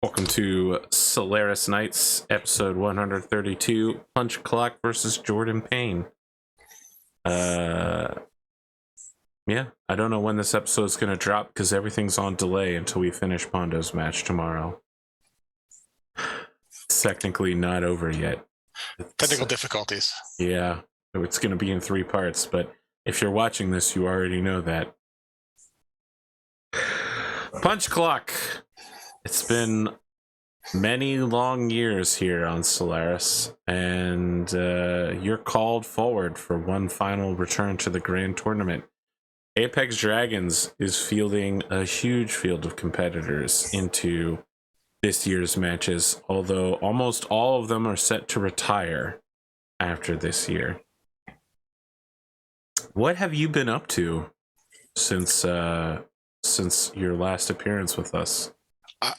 Welcome to Solaris Knights, episode 132, Punch Clock versus Jordan Payne. Yeah, I don't know when this episode is going to drop because everything's on delay until we finish Pondo's match tomorrow. It's technically not over yet. Technical difficulties. Yeah, it's going to be in 3 parts, but if you're watching this, you already know that. Punch Clock. It's been many long years here on Solaris, and you're called forward for one final return to the Grand Tournament. Apex Dragons is fielding a huge field of competitors into this year's matches, although almost all of them are set to retire after this year. What have you been up to since your last appearance with us?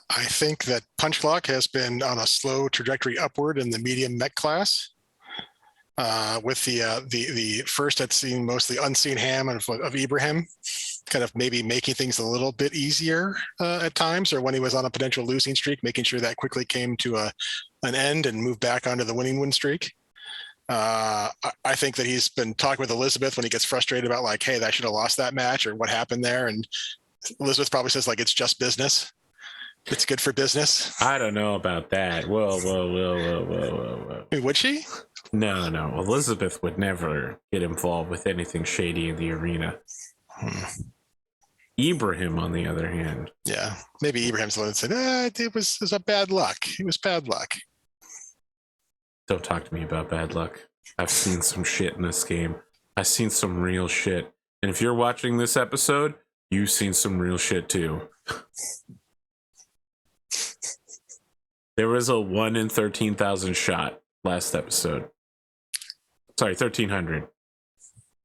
I think that Punch Clock has been on a slow trajectory upward in the medium mech class. With the first I'd seen mostly unseen ham of Ibrahim, kind of maybe making things a little bit easier at times, or when he was on a potential losing streak, making sure that quickly came to an end and moved back onto the winning win streak. I think that he's been talking with Elizabeth when he gets frustrated about like, hey, I should have lost that match or what happened there, and Elizabeth probably says like it's just business. It's good for business. I don't know about that. Whoa. Would she? No. Elizabeth would never get involved with anything shady in the arena. Ibrahim, on the other hand. Yeah. Maybe Ibrahim's the one that said, it was a bad luck. It was bad luck. Don't talk to me about bad luck. I've seen some shit in this game. I've seen some real shit. And if you're watching this episode, you've seen some real shit too. There was a 1 in 13,000 shot last episode. Sorry, 1,300.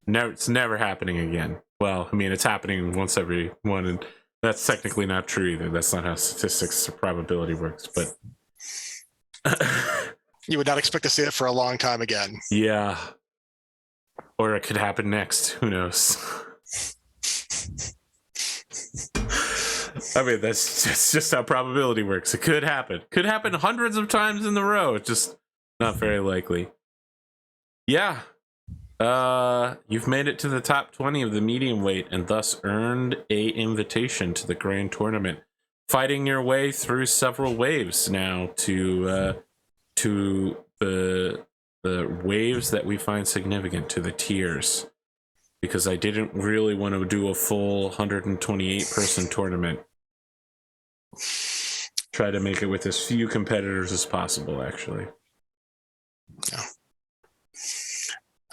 No, it's never happening again. Well, I mean, it's happening once every one, and that's technically not true either. That's not how statistics or probability works, but... You would not expect to see it for a long time again. Yeah. Or it could happen next. Who knows? I mean, that's just how probability works. It could happen. Could happen hundreds of times in a row. It's just not very likely. Yeah. You've made it to the top 20 of the medium weight and thus earned a invitation to the Grand Tournament. Fighting your way through several waves now to the waves that we find significant, to the tiers. Because I didn't really want to do a full 128-person tournament. Try to make it with as few competitors as possible, actually.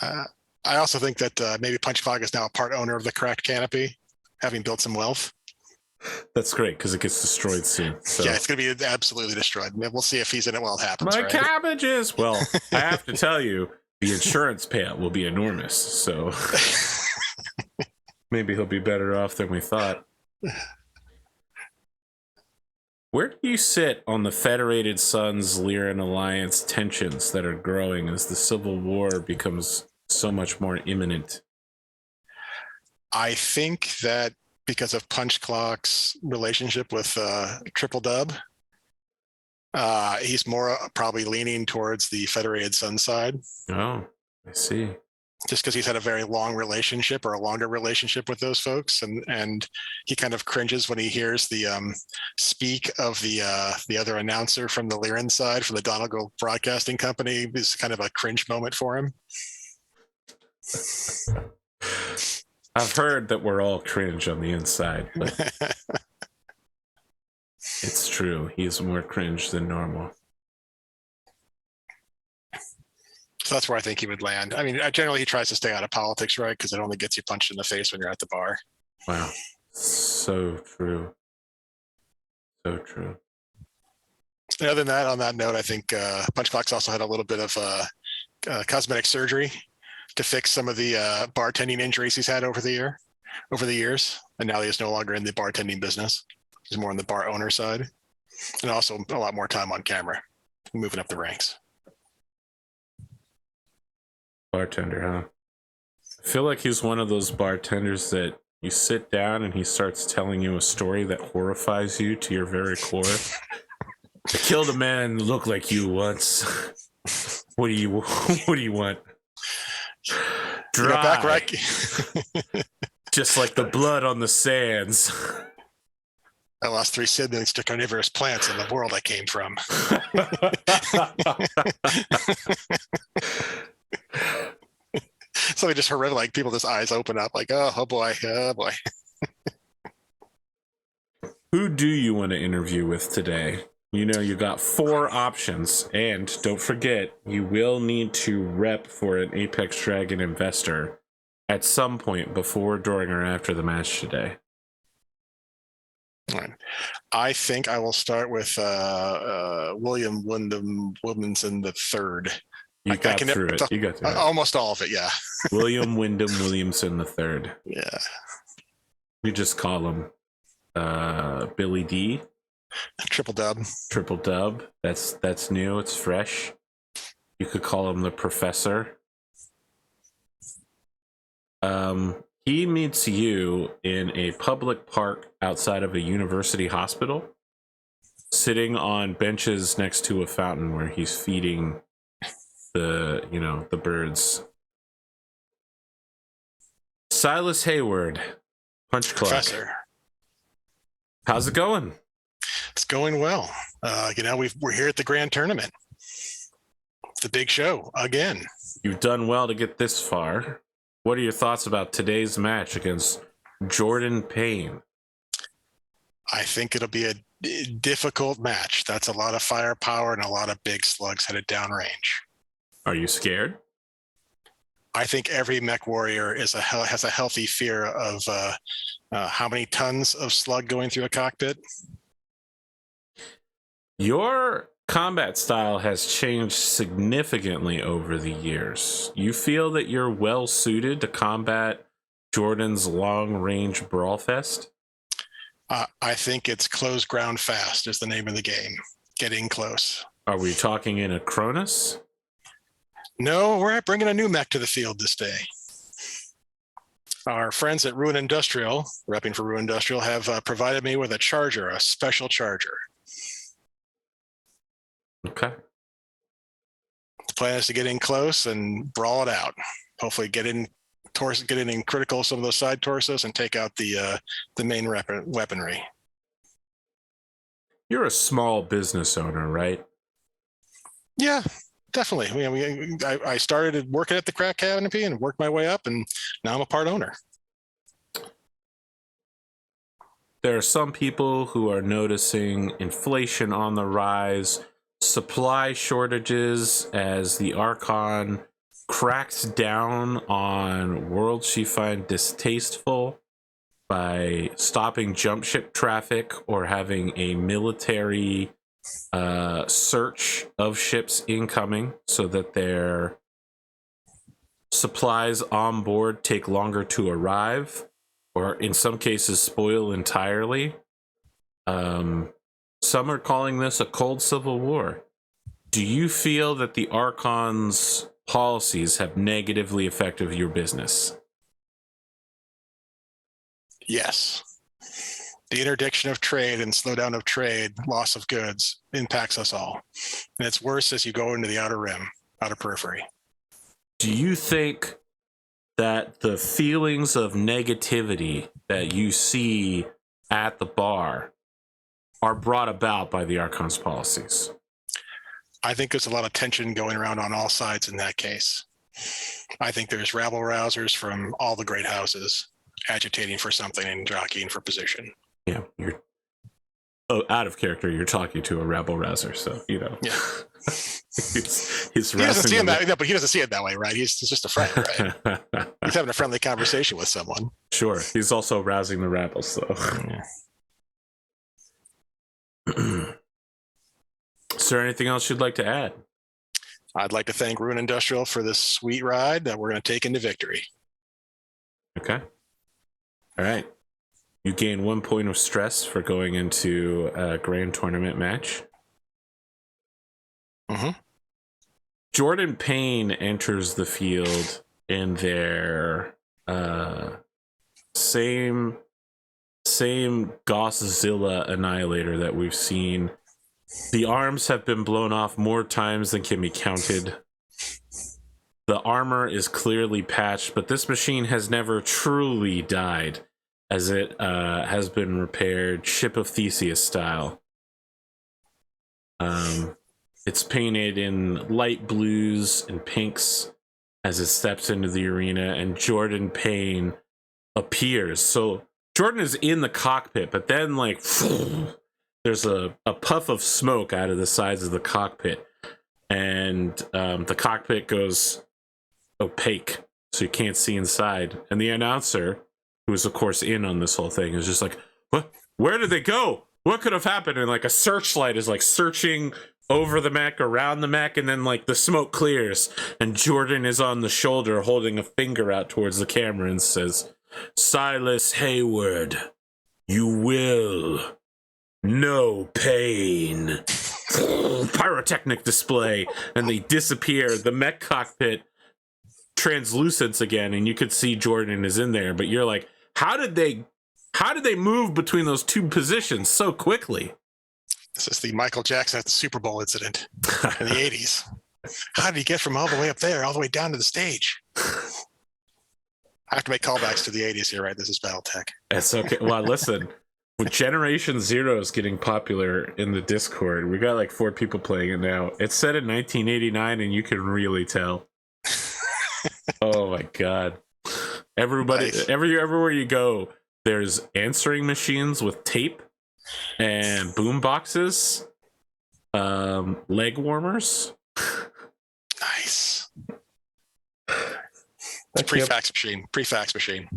Yeah. I also think that maybe Punch Clock is now a part owner of the Cracked Canopy, having built some wealth. That's great, because it gets destroyed soon. So. Yeah, it's going to be absolutely destroyed. We'll see if he's in it while it happens. My right? cabbages! Well, I have to tell you, the insurance payout will be enormous, so... Maybe he'll be better off than we thought. Where do you sit on the Federated Suns Lyran Alliance tensions that are growing as the Civil War becomes so much more imminent? I think that because of Punch Clock's relationship with Triple Dub, he's more probably leaning towards the Federated Sun side. Oh, I see. Just because he's had a very long relationship or a longer relationship with those folks, and he kind of cringes when he hears the speak of the other announcer from the Lyran side, from the Donegal Broadcasting Company. Is kind of a cringe moment for him. I've heard that we're all cringe on the inside, but it's true. He's more cringe than normal. So that's where I think he would land. I mean, generally he tries to stay out of politics, right? Because it only gets you punched in the face when you're at the bar. Wow. So true. So true. And other than that, on that note, I think Punch Clock's also had a little bit of cosmetic surgery to fix some of the bartending injuries he's had over the years. And now he is no longer in the bartending business. He's more on the bar owner side. And also a lot more time on camera, moving up the ranks. Bartender, huh? I feel like he's one of those bartenders that you sit down and he starts telling you a story that horrifies you to your very core. I killed a man that looked like you once. What do you want? You know, back where Just like the blood on the sands. I lost 3 siblings to carnivorous plants in the world I came from. So just horrific, like people just eyes open up, like, oh boy. Who do you want to interview with today? You know, you got 4 options, and don't forget, you will need to rep for an Apex Dragon investor at some point before, during, or after the match today. All right. I think I will start with William Wyndham Williamson III. You got through it. You got through it. Almost all of it, yeah. William Wyndham Williamson III. Yeah. We just call him Billy D. Triple dub. Triple dub. That's new. It's fresh. You could call him the Professor. He meets you in a public park outside of a university hospital, sitting on benches next to a fountain where he's feeding the birds. Silas Hayward, Punch Clock. Professor. How's it going? It's going well. We're here at the Grand Tournament. It's the big show again. You've done well to get this far. What are your thoughts about today's match against Jordan Payne? I think it'll be a difficult match. That's a lot of firepower and a lot of big slugs headed downrange. Are you scared? I think every mech warrior has a healthy fear of how many tons of slug going through a cockpit. Your combat style has changed significantly over the years. You feel that you're well suited to combat Jordan's long-range brawl fest? I think it's close ground fast is the name of the game. Getting close. Are we talking in a Cronus? No, we're bringing a new mech to the field this day. Our friends at Ruin Industrial, repping for Ruin Industrial, have provided me with a charger, a special charger. Okay. The plan is to get in close and brawl it out. Hopefully get in critical some of those side torsos and take out the main weaponry. You're a small business owner, right? Yeah, definitely. I started working at the Crack Canopy and worked my way up, and now I'm a part owner. There are some people who are noticing inflation on the rise, supply shortages as the Archon cracks down on worlds she finds distasteful by stopping jump ship traffic or having a military search of ships incoming so that their supplies on board take longer to arrive, or in some cases spoil entirely. Some are calling this a cold civil war. Do you feel that the Archon's policies have negatively affected your business? Yes. The interdiction of trade and slowdown of trade, loss of goods, impacts us all. And it's worse as you go into the outer rim, outer periphery. Do you think that the feelings of negativity that you see at the bar are brought about by the Archon's policies? I think there's a lot of tension going around on all sides in that case. I think there's rabble rousers from all the great houses agitating for something and jockeying for position. Yeah, you're out of character. You're talking to a rabble rouser, so you know. Yeah. he's he doesn't see it that way, but he doesn't see it that way, right? He's just a friend, right? He's having a friendly conversation with someone. Sure, he's also rousing the rabbles, though. Yeah. Is there anything else you'd like to add? I'd like to thank Ruin Industrial for this sweet ride that we're going to take into victory. Okay. All right. You gain 1 point of stress for going into a grand tournament match. Mm-hmm. Jordan Payne enters the field in their same Gosszilla Annihilator that we've seen The arms have been blown off more times than can be counted. The armor is clearly patched, but this machine has never truly died, as it has been repaired Ship of Theseus style. It's painted in light blues and pinks as it steps into the arena, and Jordan Payne appears. So Jordan is in the cockpit, but then like there's a puff of smoke out of the sides of the cockpit, and the cockpit goes opaque, so you can't see inside. And the announcer, who is of course in on this whole thing, is just like, "What? Where did they go? What could have happened?" And like a searchlight is like searching over the mech, around the mech, and then like the smoke clears, and Jordan is on the shoulder holding a finger out towards the camera and says, "Silas Hayward, you will know pain." Pyrotechnic display, and they disappear. The mech cockpit translucence again, and you could see Jordan is in there, but you're like, how did they move between those two positions so quickly? This is the Michael Jackson at the Super Bowl incident in the 80s. How did he get from all the way up there all the way down to the stage? I have to make callbacks to the 80s here, right? This is Battletech. It's okay. Well, listen, with Generation Zero is getting popular in the Discord, we got like 4 people playing it now. It's set in 1989, and you can really tell. Oh my god. Everybody, Nice. everywhere you go, there's answering machines with tape and boom boxes, leg warmers. Nice. It's a prefax machine. Prefax machine.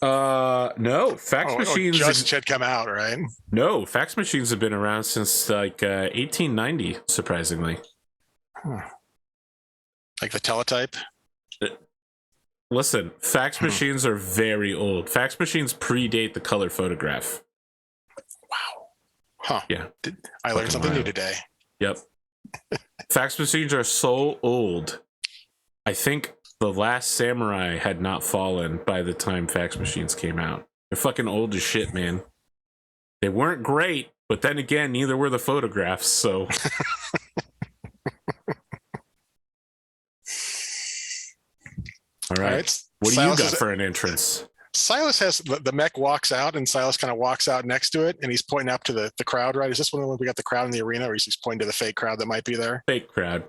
No, fax machines. Just had come out, right? No, fax machines have been around since like 1890, surprisingly. Like the teletype. Listen, fax machines are very old. Fax machines predate the color photograph. Wow. Huh. Yeah. I learned something new today. Yep. Fax machines are so old. I think The Last Samurai had not fallen by the time fax machines came out. They're fucking old as shit, man. They weren't great, but then again, neither were the photographs, so... All right. What do you got for an entrance? Silas has the mech walks out, and Silas kind of walks out next to it, and he's pointing up to the crowd, right? Is this one when we got the crowd in the arena, or he's pointing to the fake crowd that might be there? Fake crowd.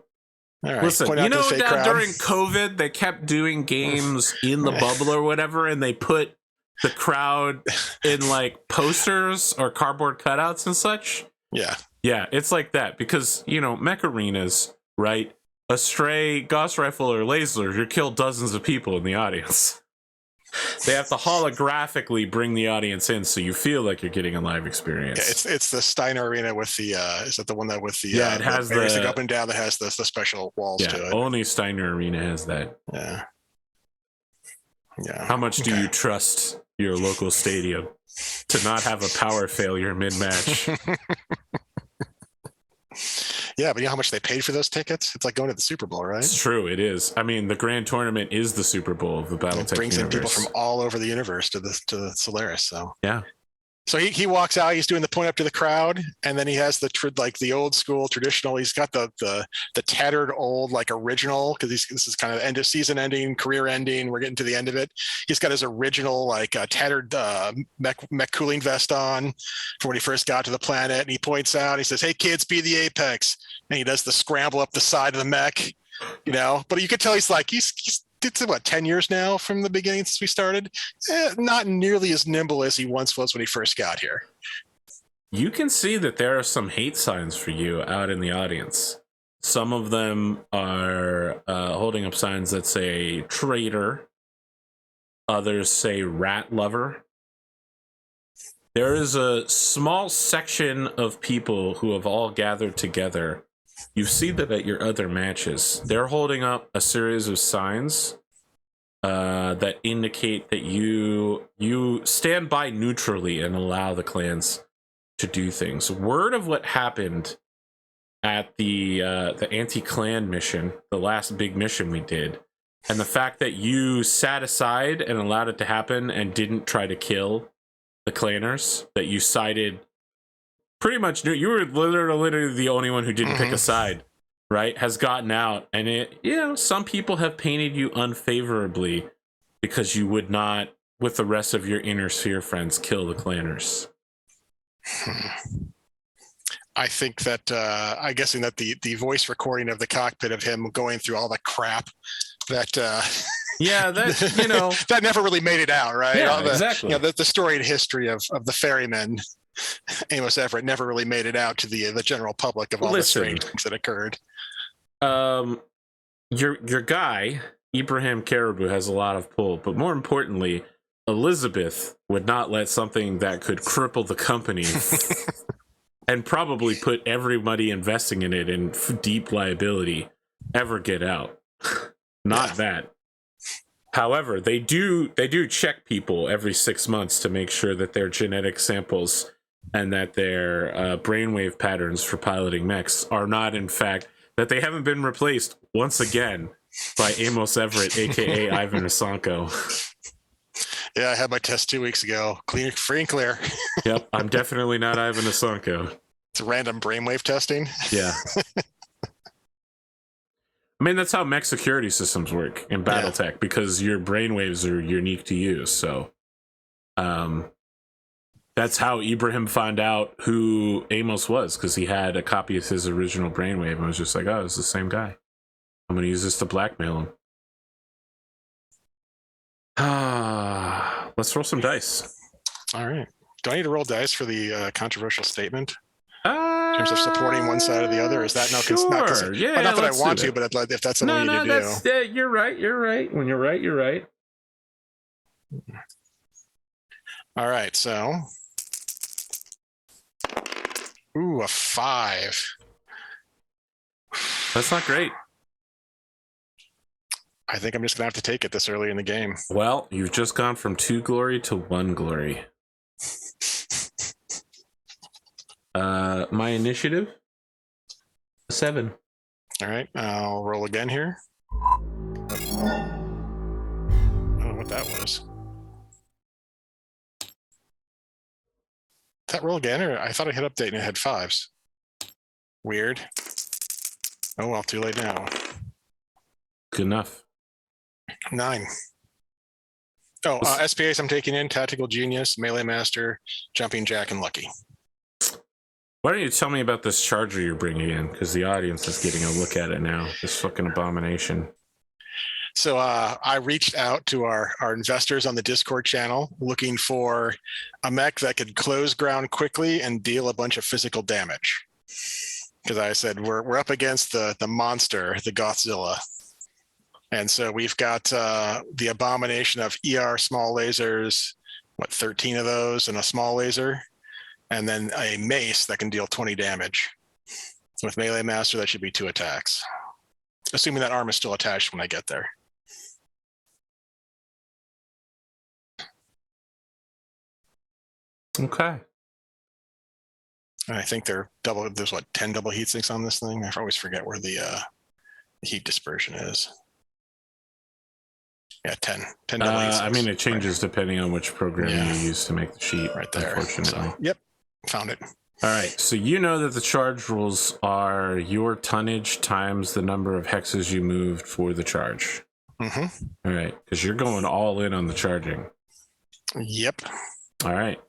All right. Listen, you know that during COVID, they kept doing games in the bubble or whatever, and they put the crowd in like posters or cardboard cutouts and such? Yeah. Yeah, it's like that because, you know, mech arenas, right? A stray Gauss rifle or laser, you kill dozens of people in the audience. They have to holographically bring the audience in so you feel like you're getting a live experience. Yeah, it's the Steiner Arena with the is it the one that with the it has the that go up and down that has the special walls to it. Only Steiner Arena has that. Yeah. Yeah. How much do you trust your local stadium to not have a power failure mid-match? Yeah, but you know how much they paid for those tickets? It's like going to the Super Bowl, right? It's true, it is. I mean, the grand tournament is the Super Bowl of the Battletech It brings universe. in people from all over the universe to the Solaris. So yeah. So he walks out. He's doing the point up to the crowd, and then he has the old school traditional. He's got the tattered old like original because this is kind of end of season ending, career ending. We're getting to the end of it. He's got his original like tattered mech cooling vest on from when he first got to the planet, and he points out. He says, "Hey kids, be the apex," and he does the scramble up the side of the mech, you know. But you could tell he's it's what 10 years now from the beginning since we started. Not nearly as nimble as he once was when he first got here. You can see that there are some hate signs for you out in the audience. Some of them are holding up signs that say traitor. Others say rat lover. There is a small section of people who have all gathered together. You see that at your other matches. They're holding up a series of signs that indicate that you stand by neutrally and allow the clans to do things. Word of what happened at the anti-clan mission, the last big mission we did, and the fact that you sat aside and allowed it to happen and didn't try to kill the clanners, that you sided pretty much knew you were literally the only one who didn't pick a side, right? Has gotten out, and some people have painted you unfavorably because you would not, with the rest of your inner sphere friends, kill the clanners. I think that I'm guessing that the voice recording of the cockpit of him going through all the crap that that that never really made it out, right? Yeah, exactly. The storied history of the ferryman Amos Everett never really made it out to the general public of all the strange things that occurred. Your guy Ibrahim Caribou has a lot of pull, but more importantly, Elizabeth would not let something that could cripple the company and probably put everybody investing in it in deep liability ever get out. Not that. However, they do check people every 6 months to make sure that their genetic samples and that their brainwave patterns for piloting mechs are not, in fact, that they haven't been replaced once again by Amos Everett, aka Ivan Asanko. Yeah, I had my test 2 weeks ago. Clean, free and clear. Yep, I'm definitely not Ivan Asanko. It's random brainwave testing. Yeah. I mean, that's how mech security systems work in Battletech, because your brainwaves are unique to you. So that's how Ibrahim found out who Amos was, because he had a copy of his original brainwave and was just like, oh, it's the same guy. I'm going to use this to blackmail him. Let's roll some dice. All right. Do I need to roll dice for the controversial statement? In terms of supporting one side or the other, is that sure. not that I want to, but if that's something you need to do. You're right. When you're right, you're right. All right, so a 5. That's not great. I think I'm just gonna have to take it this early in the game. Well, you've just gone from 2 glory to 1 glory. My initiative, 7. All right, I'll roll again here. I don't know what that was. That roll again, or I thought I hit update and it had 5s. Weird. Oh well, too late now. Good enough. 9. Oh, SPAs I'm taking in: Tactical Genius, Melee Master, Jumping Jack, and Lucky. Why don't you tell me about this charger you're bringing in? Because the audience is getting a look at it now. This fucking abomination. So I reached out to our investors on the Discord channel looking for a mech that could close ground quickly and deal a bunch of physical damage. Because I said, we're up against the monster, the Gothzilla. And so we've got the abomination of ER small lasers, 13 of those, and a small laser. And then a mace that can deal 20 damage. With Melee Master, that should be 2 attacks. Assuming that arm is still attached when I get there. Okay. And I think there's 10 double heat sinks on this thing? I always forget where the heat dispersion is. Yeah, 10 double heat sinks. I mean, it changes depending on which program you use to make the sheet. Right there. Unfortunately. So, yep. Found it. All right, so you know that the charge rules are your tonnage times the number of hexes you moved for the charge. Mm-hmm. All right, because you're going all in on the charging. Yep. All right.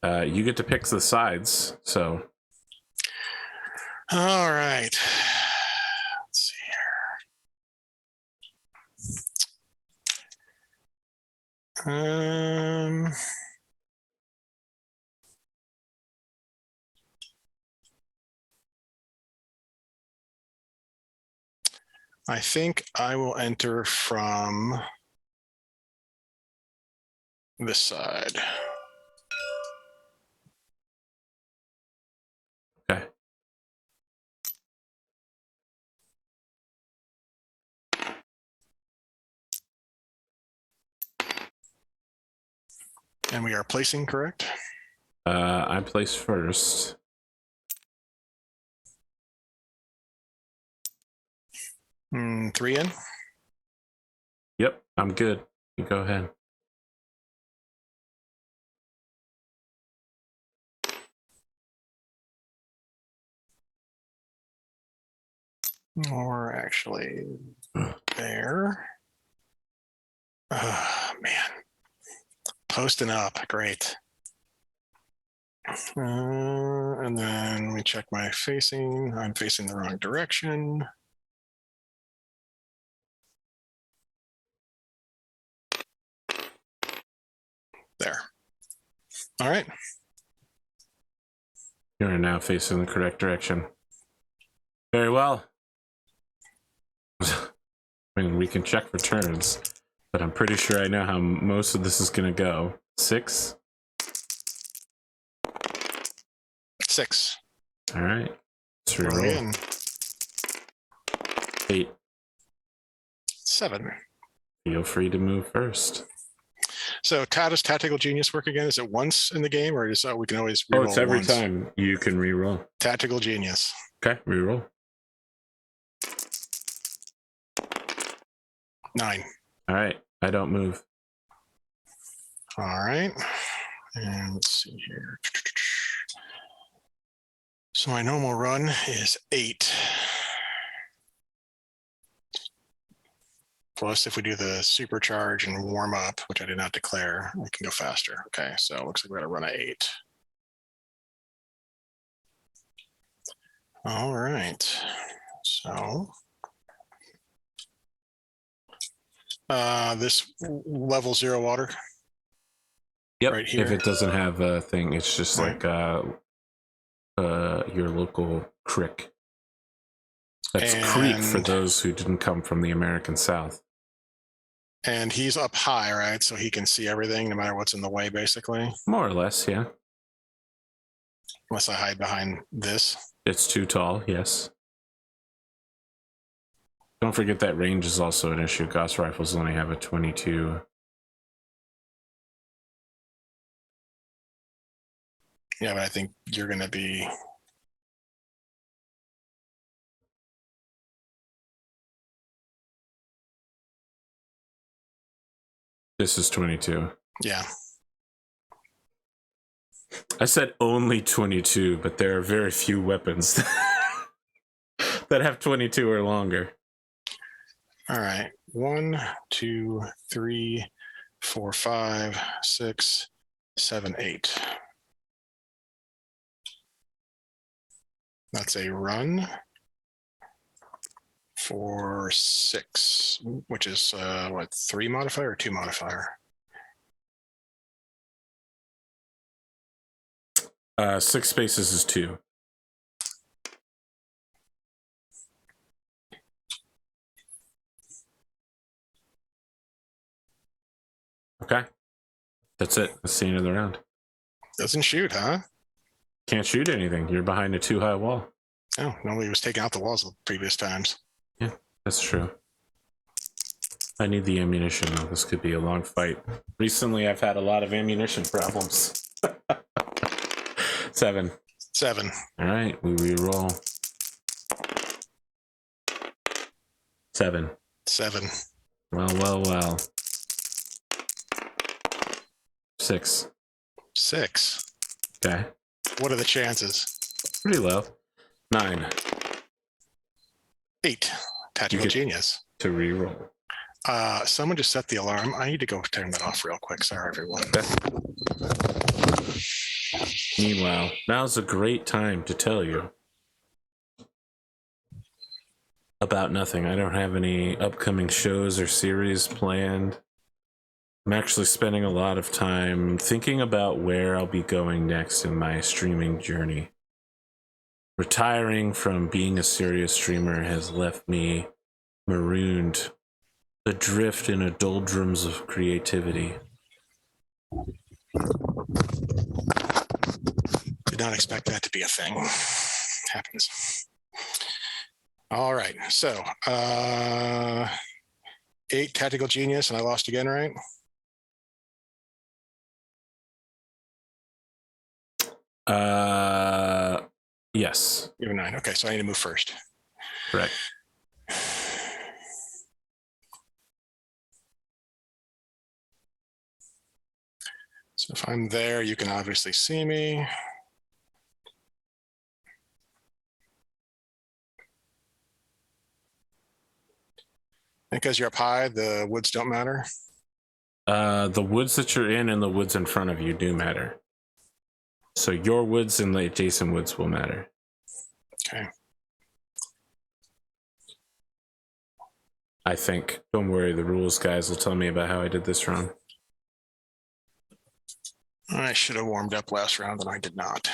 You get to pick the sides, so. All right. Let's see here. I think I will enter from this side. Okay. And we are placing, correct? I place first. Three in? Yep, I'm good. You go ahead. Or actually there. Oh, man. Posting up. Great. And then we check my facing. I'm facing the wrong direction. There. All right. You are now facing the correct direction. Very well. I mean, we can check for turns, but I'm pretty sure I know how most of this is going to go. 6. 6. All right. Let's Roll reroll. again. 8. 7. Feel free to move first. So how does Tactical Genius work again? Is it once in the game, or is we can always reroll? Oh, it's every once? time you can reroll. Tactical Genius. Okay, reroll. 9. All right, I don't move. All right. And let's see here. So my normal run is 8. Plus, if we do the supercharge and warm up, which I did not declare, we can go faster. Okay, so it looks like we're going to run at 8. All right. So this level 0 water. Yep. Right here. If it doesn't have a thing, it's just Right. like your local creek. That's creek for those who didn't come from the American South. And he's up high, right? So he can see everything no matter what's in the way, basically. More or less, yeah. Unless I hide behind this. It's too tall, yes. Don't forget that range is also an issue. Gauss rifles only have a 22. Yeah, but I think you're going to be... This is 22. Yeah. I said only 22, but there are very few weapons that have 22 or longer. All right. 1, 2, 3, 4, 5, 6, 7, 8. That's a run for 6, which is what, 3 modifier or 2 modifier? 6 spaces is 2. Okay. That's it. That's the end of the round. Doesn't shoot, huh? Can't shoot anything. You're behind a too high wall. Oh, nobody was taking out the walls the previous times. Yeah, that's true. I need the ammunition, though. This could be a long fight. Recently, I've had a lot of ammunition problems. 7. 7. All right, we re-roll. 7. 7. Well. 6. 6. Okay. What are the chances? Pretty low. 9. 8. Tactical Genius. To re-roll. Someone just set the alarm. I need to go turn that off real quick. Sorry, everyone. Meanwhile, now's a great time to tell you about nothing. I don't have any upcoming shows or series planned. I'm actually spending a lot of time thinking about where I'll be going next in my streaming journey. Retiring from being a serious streamer has left me marooned, adrift in a doldrums of creativity. Did not expect that to be a thing. Happens. All right. So 8 Tactical Genius, and I lost again, right? Yes. You have 9. Okay, so I need to move first. Correct. So if I'm there, you can obviously see me. Because you're up high, the woods don't matter. The woods that you're in and the woods in front of you do matter. So your woods and the adjacent woods will matter. Okay. I think. Don't worry, the rules guys will tell me about how I did this wrong. I should have warmed up last round, and I did not.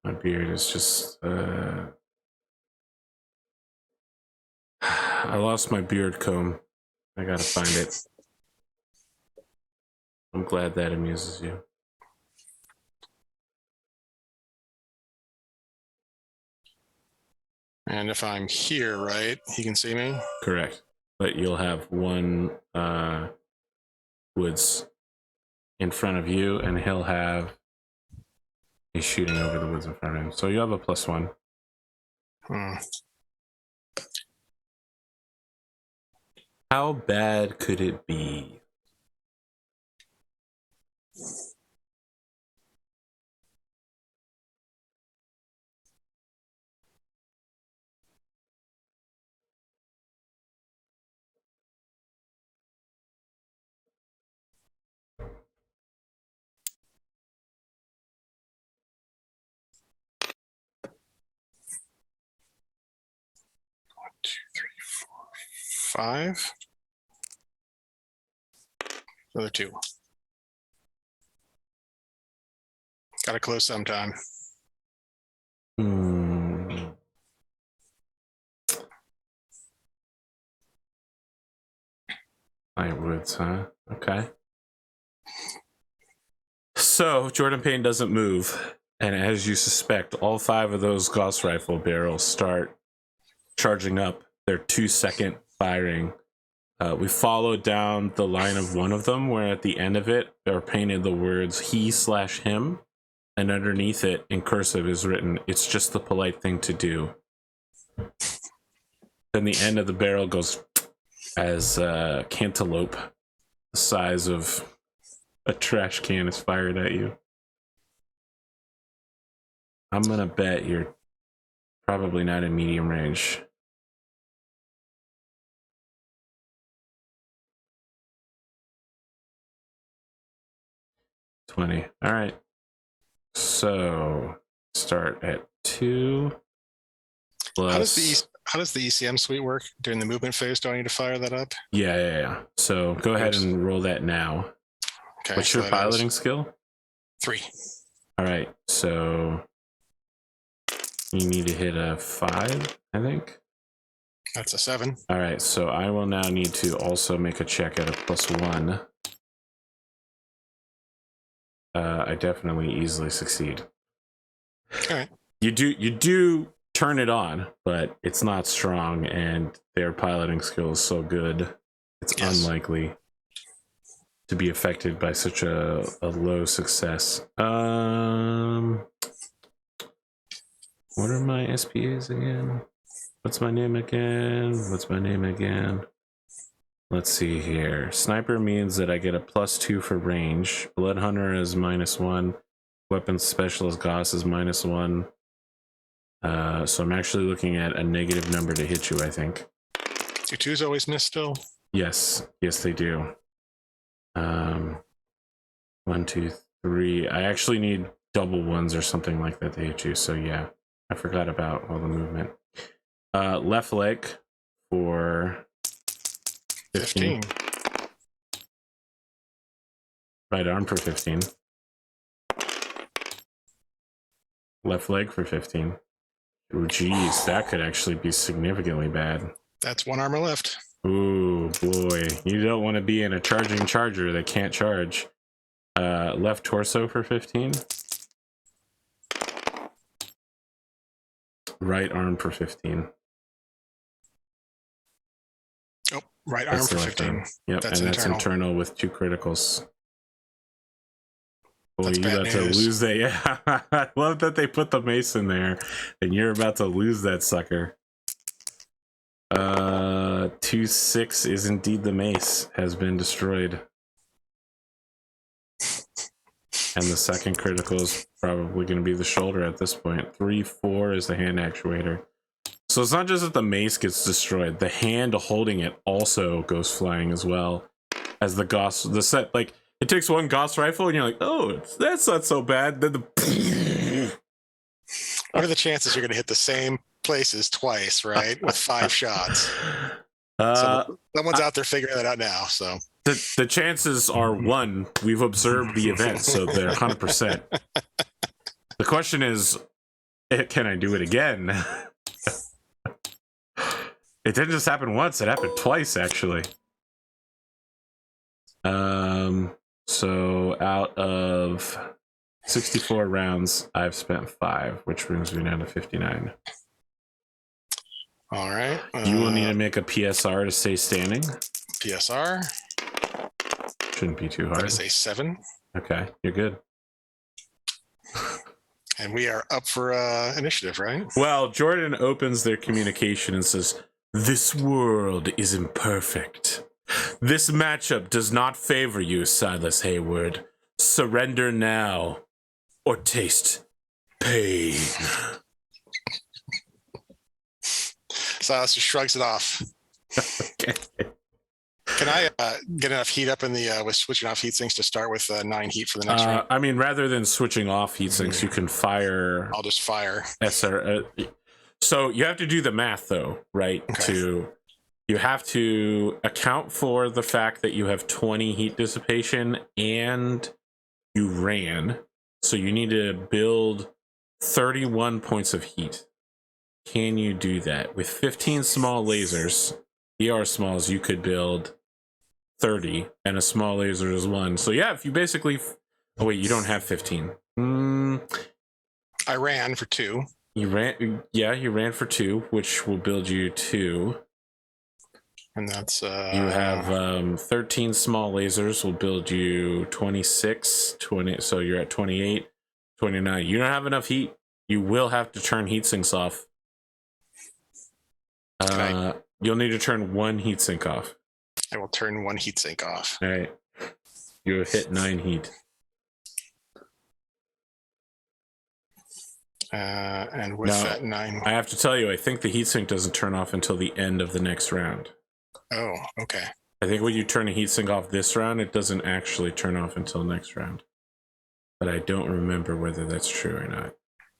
My beard is just I lost my beard comb. I gotta find it. I'm glad that amuses you. And if I'm here, right, he can see me? Correct. But you'll have one woods in front of you, and he'll have... He's shooting over the woods in front of him. So you have a +1. How bad could it be? Two, three, four, 5. Another 2. Gotta close sometime. Light woods, huh? Okay. So Jordan Payne doesn't move, and as you suspect, all 5 of those Gauss rifle barrels start charging up their 2-second firing. We followed down the line of one of them, where at the end of it, they're painted the words he/him, and underneath it in cursive is written, "It's just the polite thing to do." Then the end of the barrel goes as cantaloupe, the size of a trash can, is fired at you. I'm gonna bet you're probably not in medium range. All right. So start at 2 plus. How does the ECM suite work during the movement phase? Do I need to fire that up? Yeah. So go ahead and roll that now. Okay. What's your piloting skill? 3. All right. So you need to hit a 5, I think. That's a 7. All right. So I will now need to also make a check at a +1. I definitely easily succeed. All right. You do turn it on, but it's not strong, and their piloting skill is so good, it's unlikely to be affected by such a low success. What are my SPAs again? What's my name again? Let's see here. Sniper means that I get a +2 for range. Blood Hunter is -1. Weapons Specialist Gauss is -1. So I'm actually looking at a negative number to hit you, I think. Do 2s always miss still? Yes, they do. 1, 2, 3. I actually need double 1s or something like that to hit you. So yeah, I forgot about all the movement. Left leg for 15. Right arm for 15. Left leg for 15. Oh, geez, that could actually be significantly bad. That's 1 armor left. Ooh, boy. You don't want to be in a charging charger that can't charge. Left torso for 15. Right arm for 15. Oh, right arm for 15. Yep, that's and internal. That's internal with 2 criticals. Boy, you're about to lose that. Yeah, I love that they put the mace in there, and you're about to lose that sucker. 2-6 is indeed the mace has been destroyed. And the second critical is probably going to be the shoulder at this point. 3-4 is the hand actuator. So it's not just that the mace gets destroyed, the hand holding it also goes flying as well. As the Gauss, the set, like, it takes one Gauss rifle and you're like, oh, that's not so bad. Then the What are the chances you're going to hit the same places twice, right? With 5 shots. So someone's out there figuring that out now. So the chances are 1. We've observed the event, so they're 100%. The question is, can I do it again? It didn't just happen once; it happened twice, actually. So out of 64 rounds, I've spent 5, which brings me down to 59. all right. You will need to make a PSR to stay standing. PSR. Shouldn't be too hard. That is a 7. Okay, you're good. And we are up for initiative, right? Well, Jordan opens their communication and says, "This world is imperfect. This matchup does not favor you, Silas Hayward. Surrender now, or taste pain." Silas just shrugs it off. Okay. Can I get enough heat up in the with switching off heat sinks to start with 9 heat for the next round? I mean, rather than switching off heat sinks, you can fire I'll just fire. SR. So you have to do the math, though, right? Okay. You have to account for the fact that you have 20 heat dissipation and you ran. So you need to build 31 points of heat. Can you do that? With 15 small lasers, ER smalls, you could build 30, and a small laser is 1. So yeah, if you basically... Oh wait, you don't have 15. I ran for 2. You ran for 2, which will build you 2. And that's... You have 13 small lasers will build you 26, 20, so you're at 28, 29. You don't have enough heat. You will have to turn heat sinks off. Okay. You'll need to turn 1 heat sink off. I will turn 1 heat sink off. All right. You have hit 9 heat. And with Now, that 9... I have to tell you, I think the heatsink doesn't turn off until the end of the next round. Oh, okay. I think when you turn a heatsink off this round, it doesn't actually turn off until next round. But I don't remember whether that's true or not.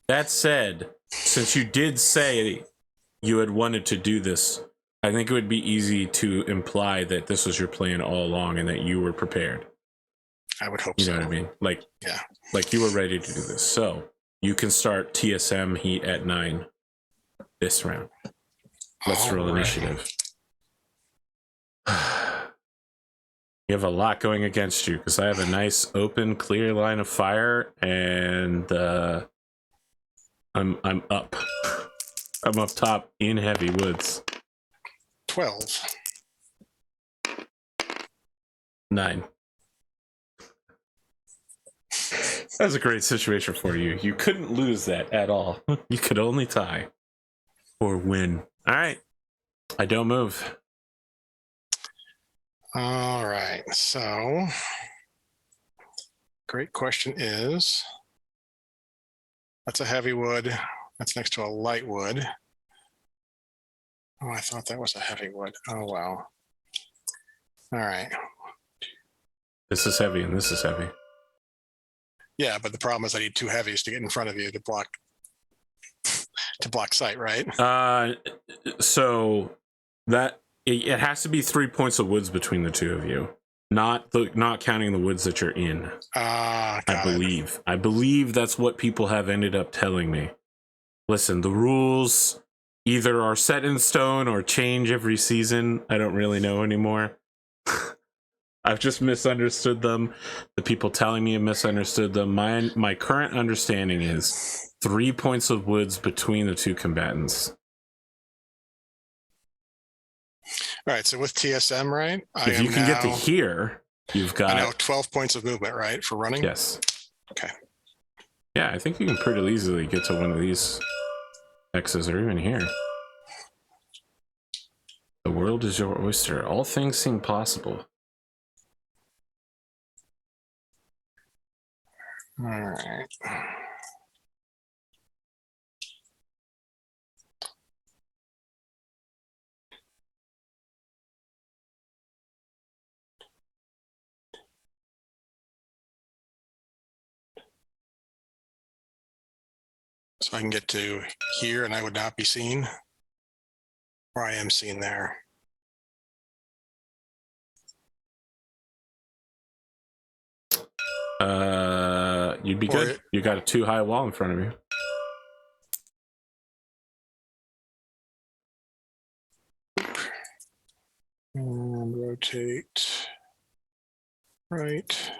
That said, since you did say you had wanted to do this, I think it would be easy to imply that this was your plan all along and that you were prepared. I would hope You so. know what I mean? Like, Yeah. like you were ready to do this. So you can start TSM heat at 9 this round. Let's roll initiative. You have a lot going against you because I have a nice open, clear line of fire, and I'm up. I'm up top in heavy woods. 12. 9. That's a great situation for you. You couldn't lose that at all. You could only tie or win. All right. I don't move. All right. So, great question is, that's a heavy wood. That's next to a light wood. Oh, I thought that was a heavy wood. Oh, wow. All right. This is heavy and this is heavy. Yeah, but the problem is I need 2 heavies to get in front of you to block sight, right? So that it has to be 3 points of woods between the 2 of you, not counting the woods that you're in. I believe that's what people have ended up telling me. Listen, the rules either are set in stone or change every season. I don't really know anymore. I've just misunderstood them. The people telling me have misunderstood them. My current understanding is 3 points of woods between the 2 combatants. All right, so with TSM, right? If you can get to here, you've got... I know, 12 points of movement, right, for running? Yes. Okay. Yeah, I think you can pretty easily get to one of these X's or even here. world is your oyster. All things seem possible. All right. So I can get to here and I would not be seen, or I am seen there. You'd be good. You got a too high wall in front of you. And rotate right.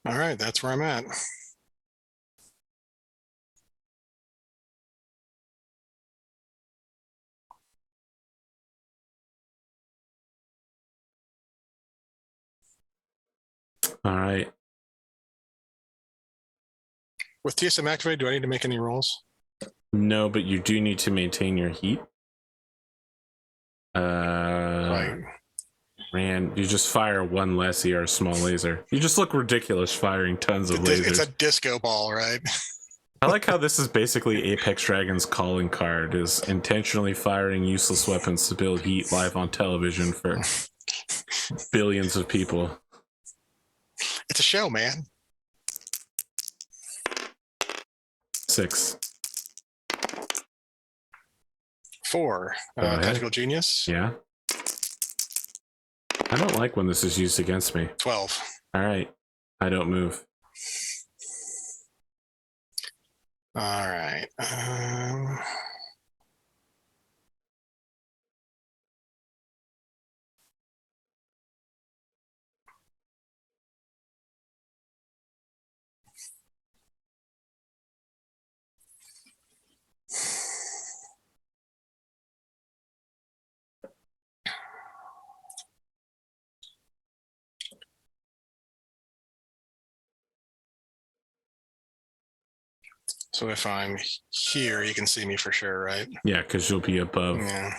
All right, that's where I'm at. All right. With TSM activated, do I need to make any rolls? No, but you do need to maintain your heat. Right. Man, you just fire one less ER small laser. You just look ridiculous firing tons of lasers. It's a disco ball, right? I like how this is basically Apex Dragon's calling card, is intentionally firing useless weapons to build heat live on television for billions of people. It's a show, man. 6. 4. Tactical Genius. Yeah. I don't like when this is used against me. 12. All right. I don't move. All right. So if I'm here, you can see me for sure, right? Yeah, because you'll be above. Yeah.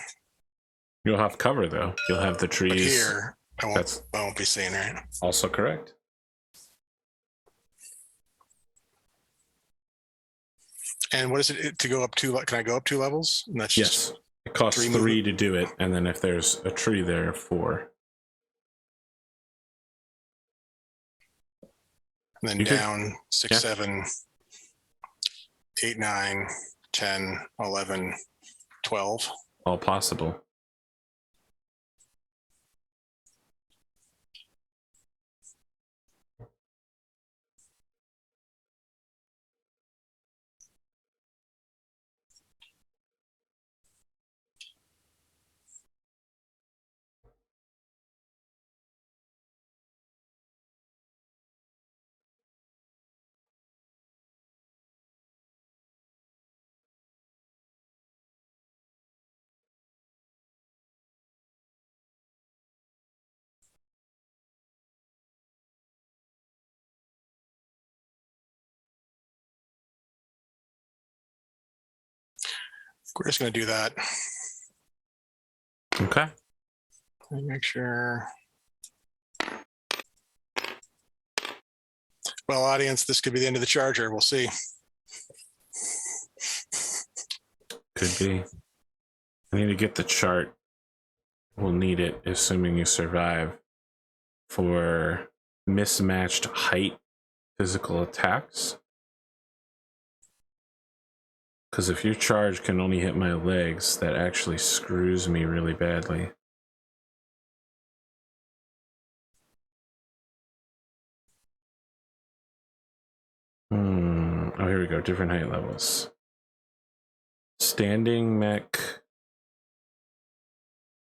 You'll have cover, though. You'll have the trees. But here, I won't be seen, right? Also correct. And what is it to go up 2? Can I go up 2 levels? And that's Yes. just It costs 3 3 to do it, and then if there's a tree there, 4. And then You down 6, yeah. 7, 8, 9, 10, 11, 12. All possible. We're just going to do that. Okay. Let me make sure. Well, audience, this could be the end of the charger. We'll see. Could be. I need to get the chart. We'll need it, assuming you survive, for mismatched height physical attacks. Because if your charge can only hit my legs, that actually screws me really badly. Oh, here we go. Different height levels. Standing mech.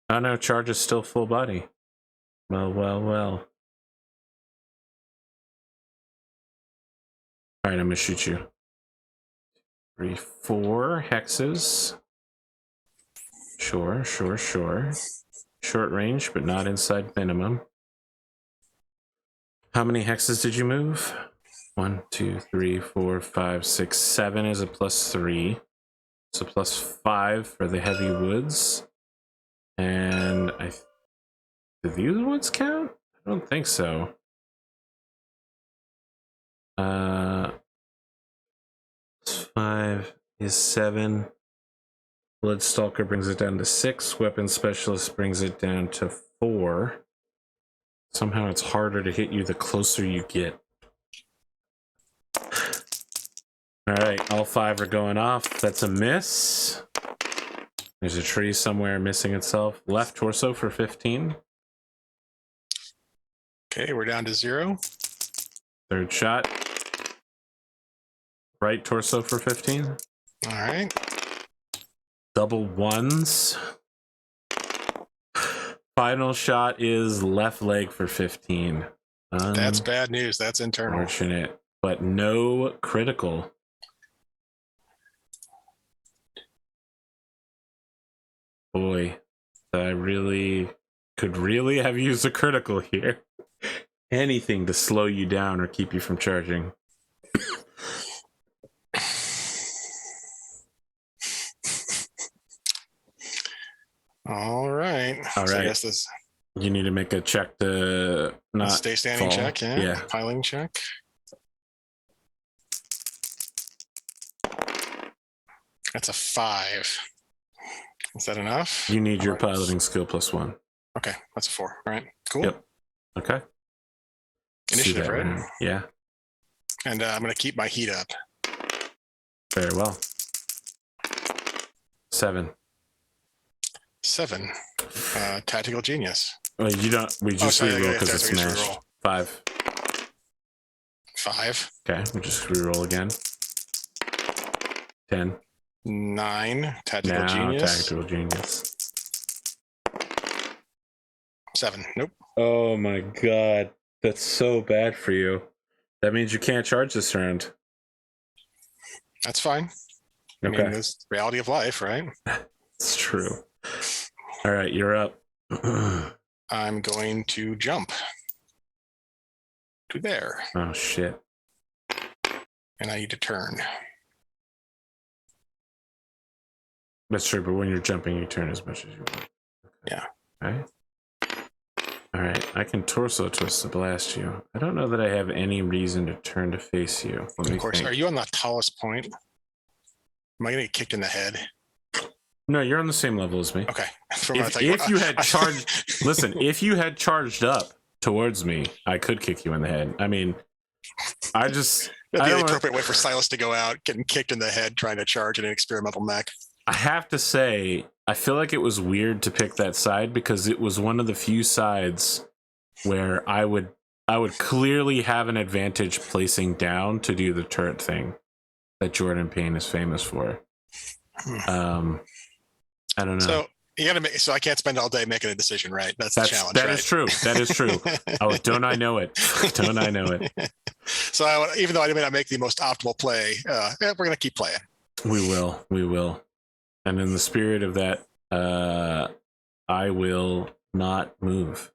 Oh no, charge is still full body. Well, well, well. Alright, I'm gonna shoot you. 3, 4 hexes. Sure, sure, sure. Short range, but not inside minimum. How many hexes did you move? 1, 2, 3, 4, 5, 6, 7 is a +3. So +5 for the heavy woods. And do these woods count? I don't think so. 5 is 7. Bloodstalker brings it down to 6. Weapon Specialist brings it down to 4. Somehow it's harder to hit you the closer you get. Alright, all 5 are going off. That's a miss. There's a tree somewhere missing itself. Left torso for 15. Okay, we're down to 0. Third shot. Right torso for 15. All right. Double ones. Final shot is left leg for 15. That's bad news. That's internal. Unfortunate, but no critical. Boy, I really could really have used a critical here. Anything to slow you down or keep you from charging. All right. All So I right. guess this You need to make a check to not stay standing fall. check. Yeah. Yeah. Piling check. That's a 5. Is that enough? You need your All right. piloting skill +1. Okay, that's a 4. All right, cool. Yep. Okay. Initiative, See that, right? Yeah. And I'm going to keep my heat up. Very well. 7. 7. Tactical genius. Well, you don't. We just sorry, reroll yeah, because it's that's what you smashed. reroll. 5. 5. Okay, we just reroll again. 10. 9. Tactical Now, genius. tactical genius. 7. Nope. Oh my god, that's so bad for you. That means you can't charge this round. That's fine. I Okay, mean, it's the reality of life, right? it's true. All right, you're up. I'm going to jump to there, Oh shit. and I need to turn. That's true, but when you're jumping, you turn as much as you want. Yeah. All right, I can torso twist to blast you. I don't know that I have any reason to turn to face you. Let me Of course, think. are you on the tallest point? Am I going to get kicked in the head? No, you're on the same level as me. Okay. If you had charged, listen, if you had charged up towards me, I could kick you in the head. I mean, That'd be the don't appropriate way for Silas to go out, getting kicked in the head, trying to charge an experimental mech. I have to say, I feel like it was weird to pick that side because it was one of the few sides where I would clearly have an advantage placing down to do the turret thing that Jordan Payne is famous for. I don't know. So you got to make. So I can't spend all day making a decision, right? That's the challenge. That right? is true. That is true. Oh, don't I know it? Don't I know it? So even though I may not make the most optimal play, we're going to keep playing. We will. We will. And in the spirit of that, I will not move.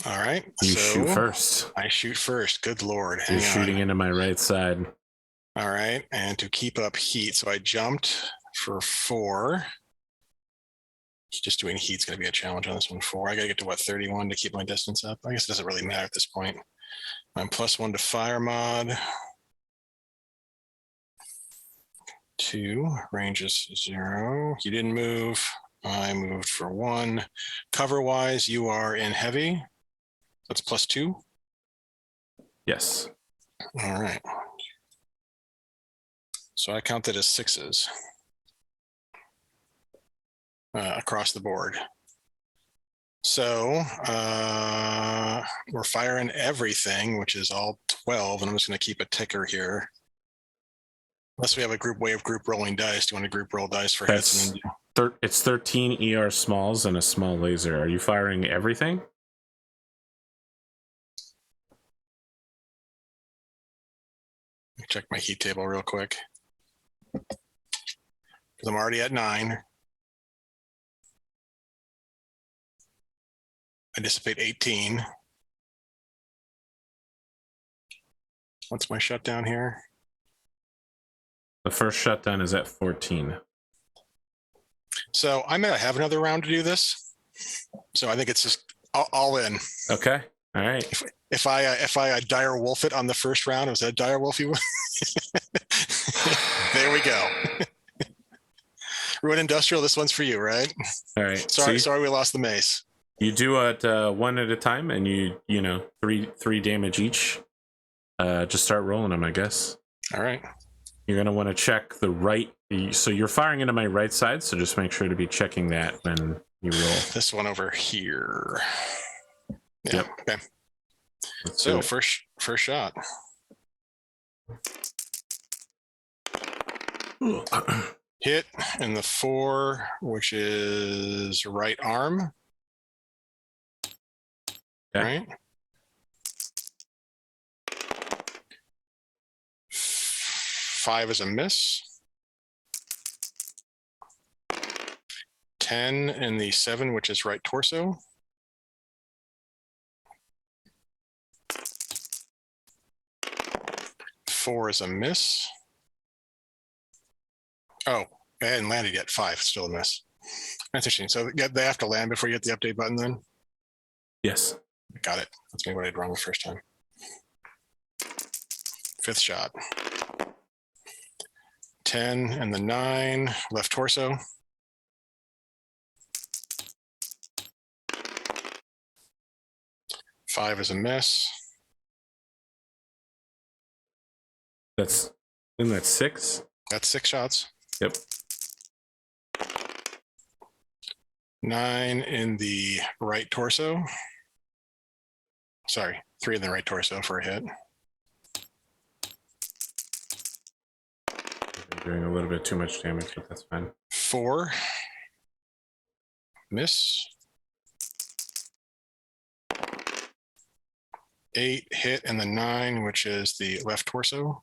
All right. You so shoot first. I shoot first. Good Lord. You're Hang shooting on. into my right side. All right. And to keep up heat. So I jumped for 4. Just doing heat's going to be a challenge on this one. 4. I got to get to 31 to keep my distance up. I guess it doesn't really matter at this point. I'm +1 to fire mod. 2. Range is 0. You didn't move. I moved for 1. Cover wise, you are in heavy. That's +2. Yes. All right. So I counted as 6s across the board. So we're firing everything, which is all 12, and I'm just going to keep a ticker here. Unless we have a way of group rolling dice. Do you want to group roll dice for hits? And then It's 13 ER smalls and a small laser. Are you firing everything? check my heat table real quick. Because I'm already at 9. I dissipate 18. What's my shutdown here? The first shutdown is at 14. So I'm gonna have another round to do this. So I think it's just all in. Okay. All right. If I dire wolf it on the first round, was that a dire wolf you? There we go. Ruin Industrial, this one's for you, right? All right. Sorry, we lost the mace. You do it one at a time, and you know three damage each. Just start rolling them, I guess. All right. You're gonna want to check the right. So you're firing into my right side, so just make sure to be checking that when you roll. This one over here. Yeah. Yep. Okay. Let's So do it. first shot. Hit in the 4, which is right arm. Okay. Right. 5 is a miss. 10 in the 7, which is right torso. Four is a miss. Oh, I hadn't landed yet. 5, still a miss. That's interesting. So they have to land before you hit the update button then? Yes. Got it. That's maybe what I did wrong the first time. 5th shot. 10 and the 9, left torso. Five is a miss. That's 6. That's 6 shots. Yep. 9 in the right torso. Sorry, 3 in the right torso for a hit. You're doing a little bit too much damage, but that's fine. 4. Miss. 8 hit and the 9, which is the left torso.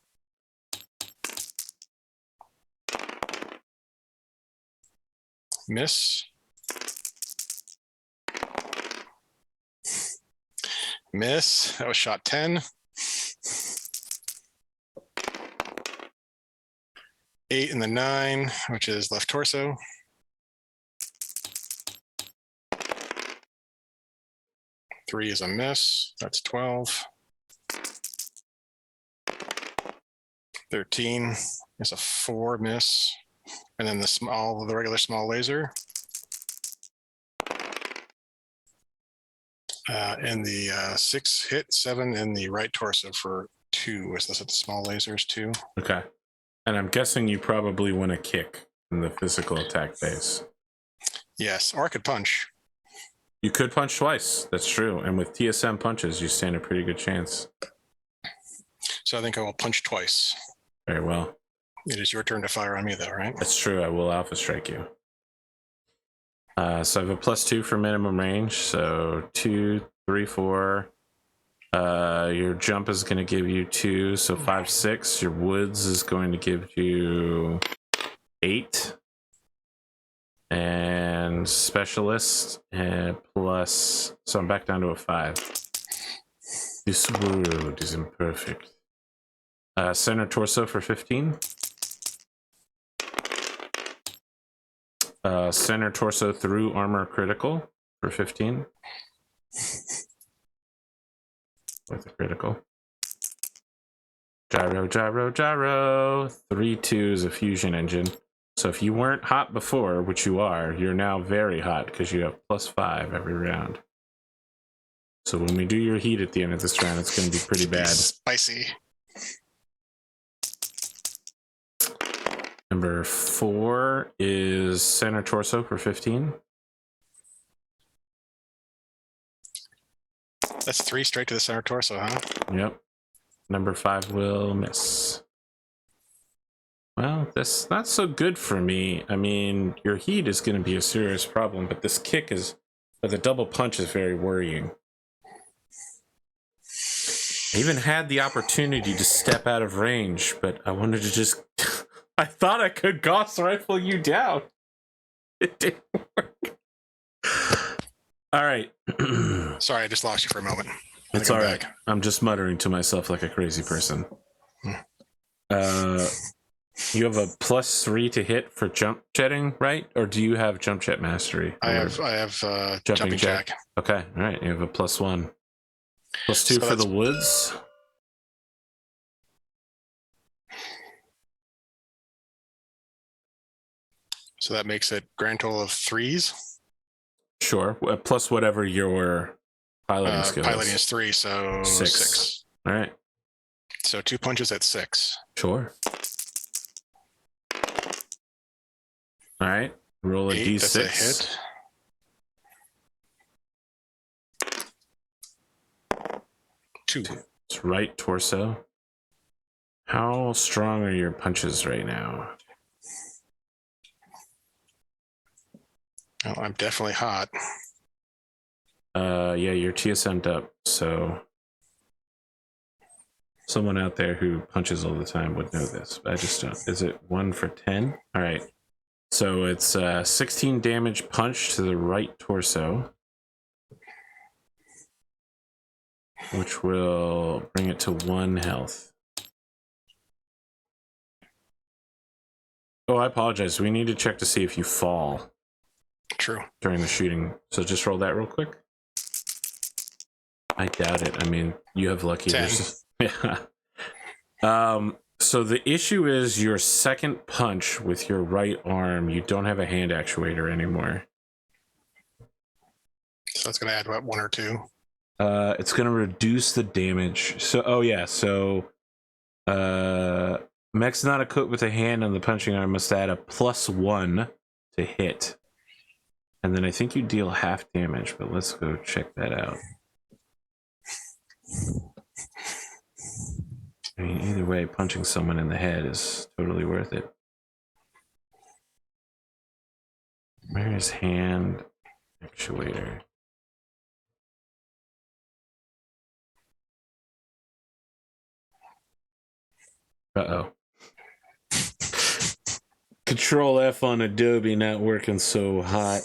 Miss. Miss. That was shot 10. 8 and the 9, which is left torso. Three is a miss. That's 12. 13 is a 4 miss. And then the regular small laser. And the 6 hit, 7 in the right torso for 2. Is this at the small lasers too? Okay. And I'm guessing you probably want to kick in the physical attack phase. Yes, or I could punch. You could punch twice. That's true. And with TSM punches, you stand a pretty good chance. So I think I will punch twice. Very well. It is your turn to fire on me though, right? That's true. I will alpha strike you. So I have a +2 for minimum range. So 2, 3, 4. Your jump is going to give you 2. So 5, 6. Your woods is going to give you 8. And specialist plus. So I'm back down to a 5. This world is imperfect. Center torso for 15. Center torso through armor critical for 15. With a critical. Gyro, gyro, gyro. 3-2 is a fusion engine. So if you weren't hot before, which you are, you're now very hot because you have +5 every round. So when we do your heat at the end of this round, it's going to be pretty bad. Spicy. Number 4 is center torso for 15. That's 3 straight to the center torso, huh? Yep. Number 5 will miss. Well, that's not so good for me. I mean, your heat is going to be a serious problem, but this kick is, the double punch is very worrying. I even had the opportunity to step out of range, but I wanted to just... I thought I could Gauss rifle you down. It didn't work. All right. Sorry, I just lost you for a moment. It's all right. I'm just muttering to myself like a crazy person. You have a +3 to hit for jump jetting, right? Or do you have jump jet mastery? I have jumping jack. Okay, all right. You have a +1. +2 So for the woods. So that makes it grand total of 3s. Sure. Plus whatever your piloting skill piloting is. is 3, so 6. All right. So 2 punches at 6. Sure. All right. Roll a 8, d6. that's a hit. Two. It's right torso. How strong are your punches right now? Oh, I'm definitely hot. Yeah, you're TSM'd up, so someone out there who punches all the time would know this, but I just don't. Is it 1 for 10? All right. So it's 16 damage punch to the right torso, which will bring it to 1 health. Oh, I apologize. We need to check to see if you fall. True. During the shooting. So just roll that real quick. I doubt it. I mean, you have lucky. 10. Yeah. So the issue is your second punch with your right arm, you don't have a hand actuator anymore. So that's going to add what, 1 or 2? It's going to reduce the damage. So, oh yeah. So, mech's not equipped with a hand on the punching arm must add a +1 to hit. And then I think you deal half damage, but let's go check that out. I mean, either way, punching someone in the head is totally worth it. Where is hand actuator? Uh-oh. Control F on Adobe not working so hot.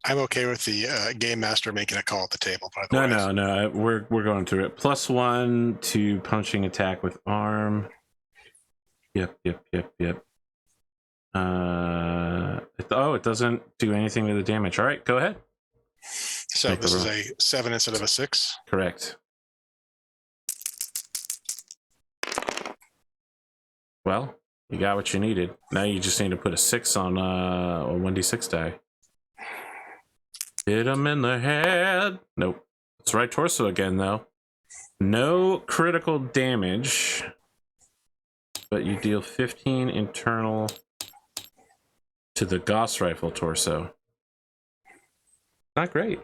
I'm okay with the game master making a call at the table, by the way. No. We're going through it. +1 to punching attack with arm. Yep. It doesn't do anything to the damage. All right, go ahead. So this is a 7 instead of a 6? Correct. Well, you got what you needed. Now you just need to put a 6 on a 1d6 die. Hit him in the head. Nope. It's right torso again, though. No critical damage, but you deal 15 internal to the Gauss rifle torso. Not great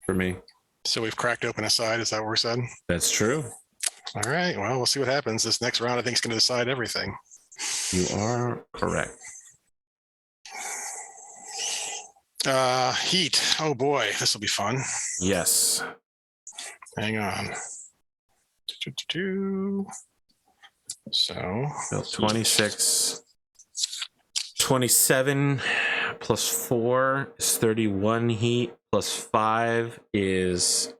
for me. So we've cracked open a side. Is that what we're saying? That's true. All right. Well, we'll see what happens. This next round, I think, is going to decide everything. You are correct. Heat. Oh boy, this will be fun. Yes. Hang on. So 26. 27 plus 4 is 31 heat, plus 5 is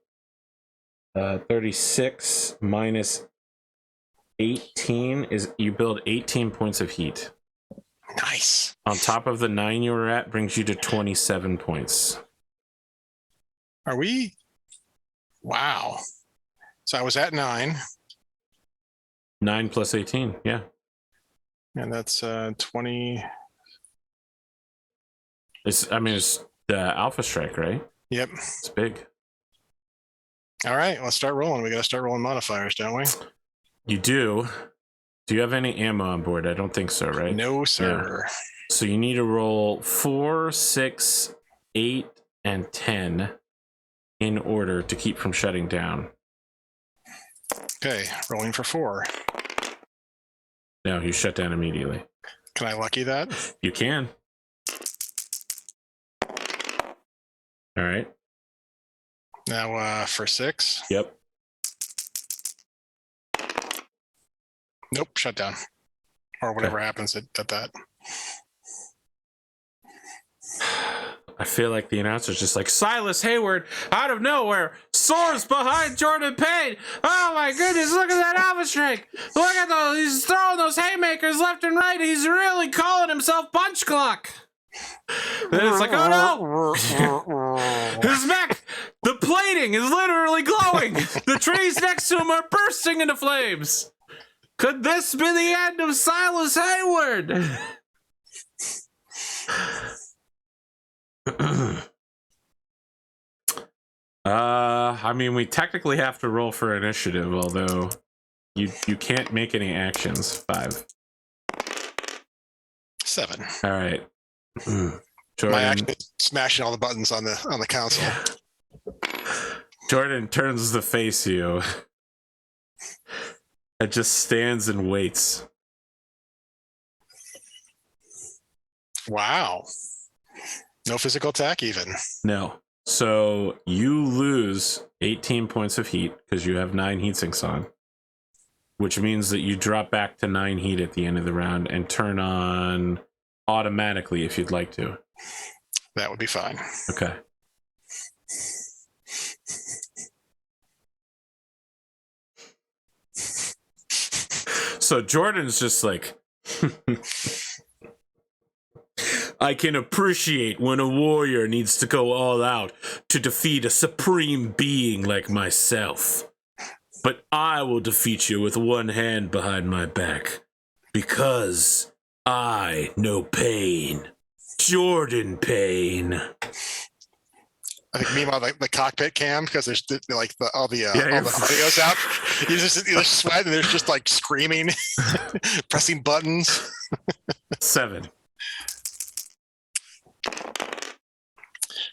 36, minus 18 is you build 18 points of heat. Nice. On top of the 9 you were at brings you to 27 points. Are we? Wow. So I was at 9. 9 plus 18, yeah. And that's 20. It's the Alpha Strike, right? Yep. It's big. All right, let's start rolling. We got to start rolling modifiers, don't we? You do. Do you have any ammo on board? I don't think so, right? No, sir. Yeah. So you need to roll 4, 6, 8, and 10 in order to keep from shutting down. Okay, rolling for 4. No, you shut down immediately. Can I lucky that? You can. All right. Now for 6. Yep. Nope, shut down. Or whatever happens at that. I feel like the announcer's just like, Silas Hayward, out of nowhere, soars behind Jordan Payne. Oh my goodness, look at that alpha strike. Look at those, he's throwing those haymakers left and right. He's really calling himself Punch Clock. Then it's like, oh no! His mech, the plating is literally glowing. The trees next to him are bursting into flames. Could this be the end of Silas Hayward? I mean, we technically have to roll for initiative, although you can't make any actions. 5. 7. All right. Jordan, my action is smashing all the buttons on the console. Jordan turns to face you. It just stands and waits. Wow. No physical attack even. No. So you lose 18 points of heat because you have 9 heat sinks on, which means that you drop back to 9 heat at the end of the round and turn on automatically if you'd like to. That would be fine. Okay. So Jordan's just like, I can appreciate when a warrior needs to go all out to defeat a supreme being like myself. But I will defeat you with one hand behind my back because I know pain. Jordan Payne. I think meanwhile the cockpit cam, because there's all the audio's out. You just sweat and there's just like screaming, pressing buttons. 7.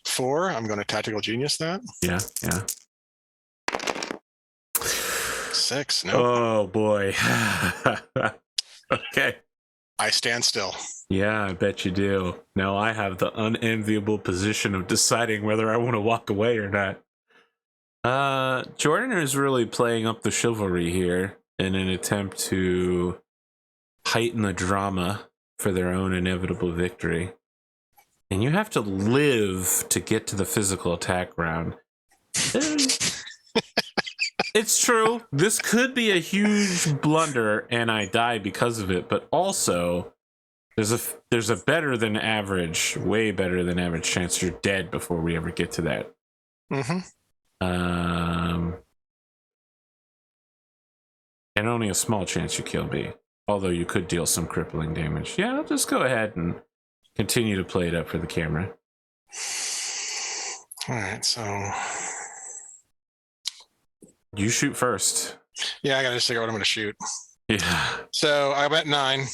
4. I'm going to tactical genius that. Yeah. 6. No. Oh boy. Okay. I stand still. Yeah, I bet you do. Now I have the unenviable position of deciding whether I want to walk away or not. Jordan is really playing up the chivalry here in an attempt to heighten the drama for their own inevitable victory. And you have to live to get to the physical attack round. It's true. This could be a huge blunder and I die because of it, but also there's a better than average, way better than average chance you're dead before we ever get to that. Mm-hmm. And only a small chance you kill me, although you could deal some crippling damage. Yeah, I'll just go ahead and continue to play it up for the camera. All right, so you shoot first. Yeah, I gotta just figure out what I'm gonna shoot. Yeah. So I'm at 9.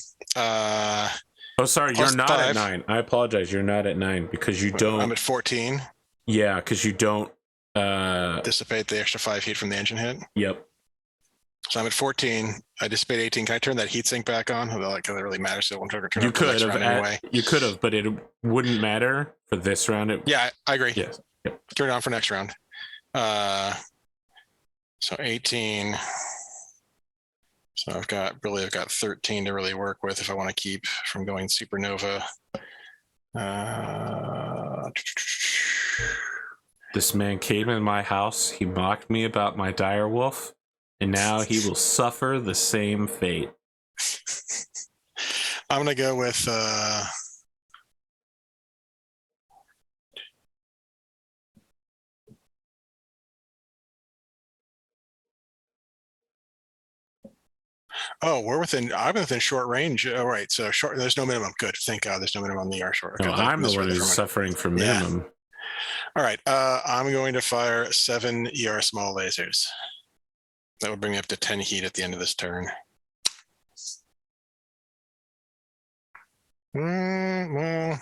Oh, sorry, you're not 5. at 9. I apologize. You're not at 9 because you don't. I'm at 14. Yeah, because you don't. Dissipate the extra 5 heat from the engine hit. Yep. So I'm at 14. I dissipate 18. Can I turn that heat sink back on? Although, like, does it really matter? So it won't turn You on for the could next have. round anyway. You could have, but it wouldn't matter for this round. Yeah, I agree. Yes. Yep. Turn it on for next round. So 18. So I've got 13 to really work with if I want to keep from going supernova. This man came in my house. He mocked me about my dire wolf, and now he will suffer the same fate. I'm gonna go with I'm within short range. All right, so short. There's no minimum. Good, thank God. There's no minimum on the ER short. No, I'm the one who's suffering from minimum. Yeah. All right, I'm going to fire 7 ER small lasers. That would bring me up to 10 heat at the end of this turn. Well,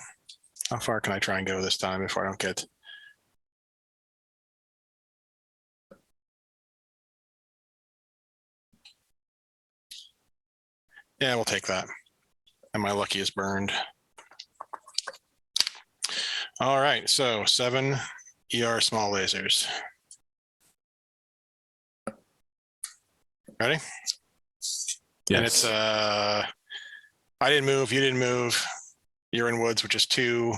how far can I try and go this time before I don't get? Yeah, we'll take that. And my lucky is burned. All right, so 7 ER small lasers. Ready? Yes. And it's I didn't move, you didn't move. You're in woods, which is 2.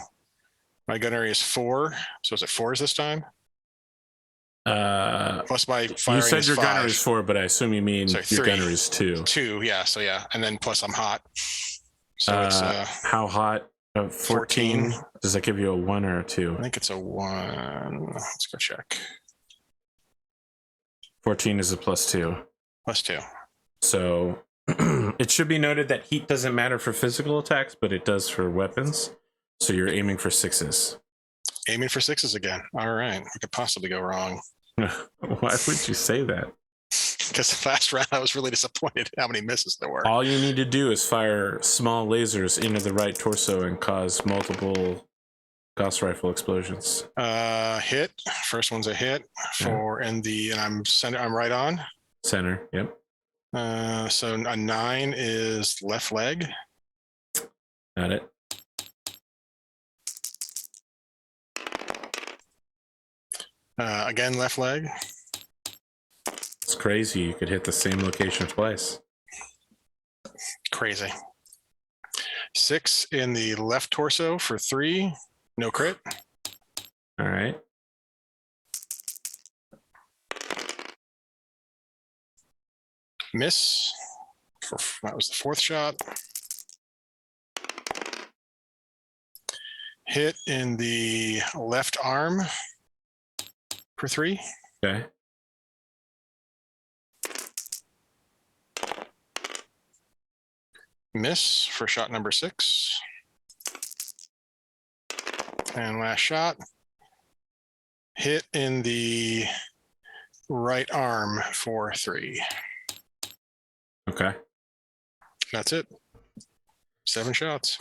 My gunnery is 4. So is it 4s this time? Uh, Plus my firing you said is your 5. gunnery is 4, but I assume you mean Sorry, your 3. gunnery is 2. 2, yeah. So yeah, and then plus I'm hot. So it's how hot? 14. Does that give you a 1 or a 2? I think it's a 1. Let's go check. 14 is a +2. +2. So it should be noted that heat doesn't matter for physical attacks, but it does for weapons. So you're aiming for 6s. Aiming for 6s again. All right. What could possibly go wrong? Why would you say that? Because the last round I was really disappointed how many misses there were. All you need to do is fire small lasers into the right torso and cause multiple Gauss rifle explosions. Hit. First one's a hit for and I'm right on. Center, yep. So a 9 is left leg. Got it. Again, left leg. It's crazy. You could hit the same location twice. Crazy. 6 in the left torso for 3. No crit. All right. Miss. That was the 4th shot. Hit in the left arm for 3. Okay. Miss for shot number 6. And last shot. Hit in the right arm for 3. Okay. That's it. 7 shots.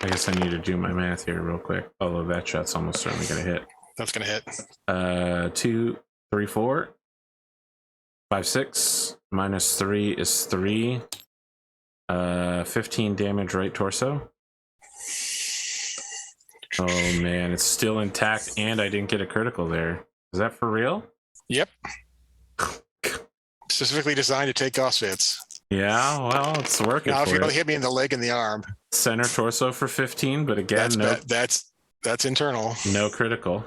I guess I need to do my math here real quick. Although that shot's almost certainly going to hit. That's going to hit. 2, 3, 4, 5, 6. Minus 3 is 3. 15 damage right torso. Oh man, it's still intact and I didn't get a critical there. Is that for real? Yep. Specifically designed to take Gauss hits. Yeah, well, it's working. Now, if for you it. really hit me in the leg and the arm, Center torso for 15, but again, that's internal. No critical.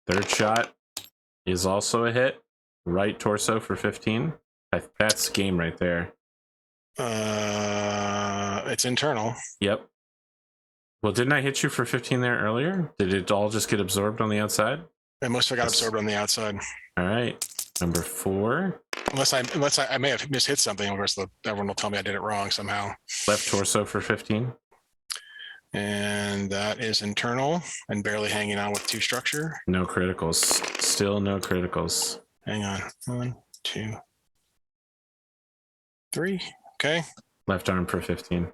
Third shot is also a hit. Right torso for 15. That's game right there. It's internal. Yep. Well, didn't I hit you for 15 there earlier? Did it all just get absorbed on the outside? It must have got absorbed on the outside. All right. Number 4. Unless I may have mishit something. Of course, everyone will tell me I did it wrong somehow. Left torso for 15. And that is internal and barely hanging on with 2 structure. No criticals. Still no criticals. Hang on. 1, 2, 3. Okay. Left arm for 15.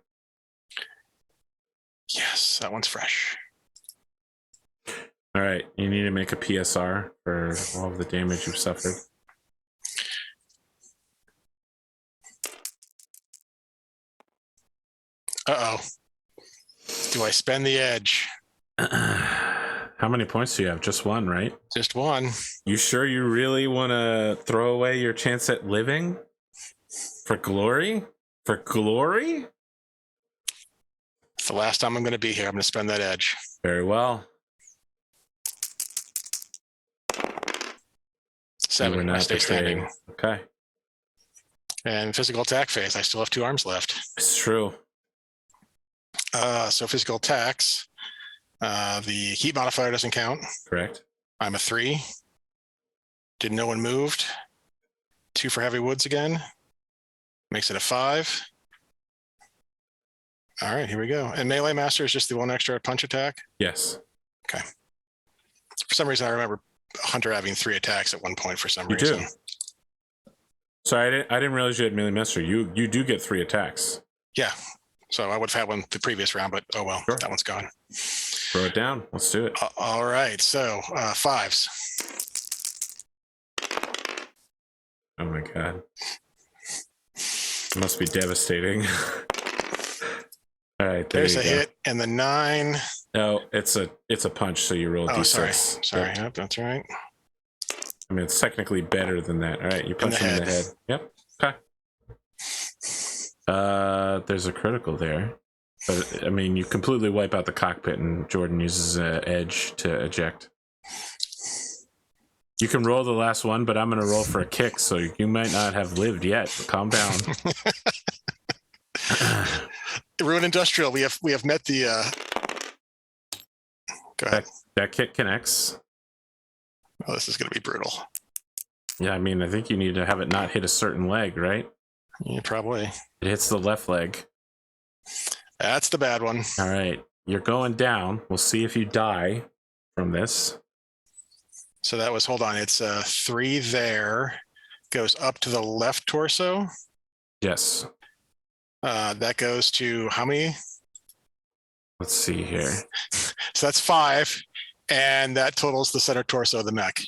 Yes, that one's fresh. All right. You need to make a PSR for all of the damage you've suffered. Uh-oh. Do I spend the edge? How many points do you have? Just 1, right? Just 1. You sure you really want to throw away your chance at living? For glory? For glory? It's the last time I'm going to be here. I'm going to spend that edge. Very well. 7. I stay standing. Okay. And physical attack phase. I still have 2 arms left. It's true. So physical attacks. The heat modifier doesn't count. Correct. I'm a 3. Did no one moved? 2 for heavy woods again. Makes it a 5. All right, here we go. And melee master is just the 1 extra punch attack. Yes. Okay. For some reason, I remember Hunter having 3 attacks at one point. For some reason. You do. Sorry, I didn't realize you had melee master. You do get 3 attacks. Yeah. So I would have had one the previous round, but oh well, sure. That one's gone. Throw it down. Let's do it. All right. So 5s. Oh my god. It must be devastating. All right, there's a hit and the 9. No, it's a punch, so you roll a d6. Sorry. Yep. Yep, that's right. I mean, it's technically better than that. All right, you punch him in the head. Yep. Okay. There's a critical there. But, I mean, you completely wipe out the cockpit and Jordan uses edge to eject. You can roll the last one, but I'm going to roll for a kick, so you might not have lived yet. But calm down. Ruin Industrial, we have met the... Go ahead. That kick connects. Oh, this is going to be brutal. Yeah, I mean, I think you need to have it not hit a certain leg, right? Yeah, probably. It hits the left leg. That's the bad one. All right. You're going down. We'll see if you die from this. So that was, hold on, it's 3 there. Goes up to the left torso. Yes. That goes to how many? Let's see here. So that's 5. And that totals the center torso of the mech.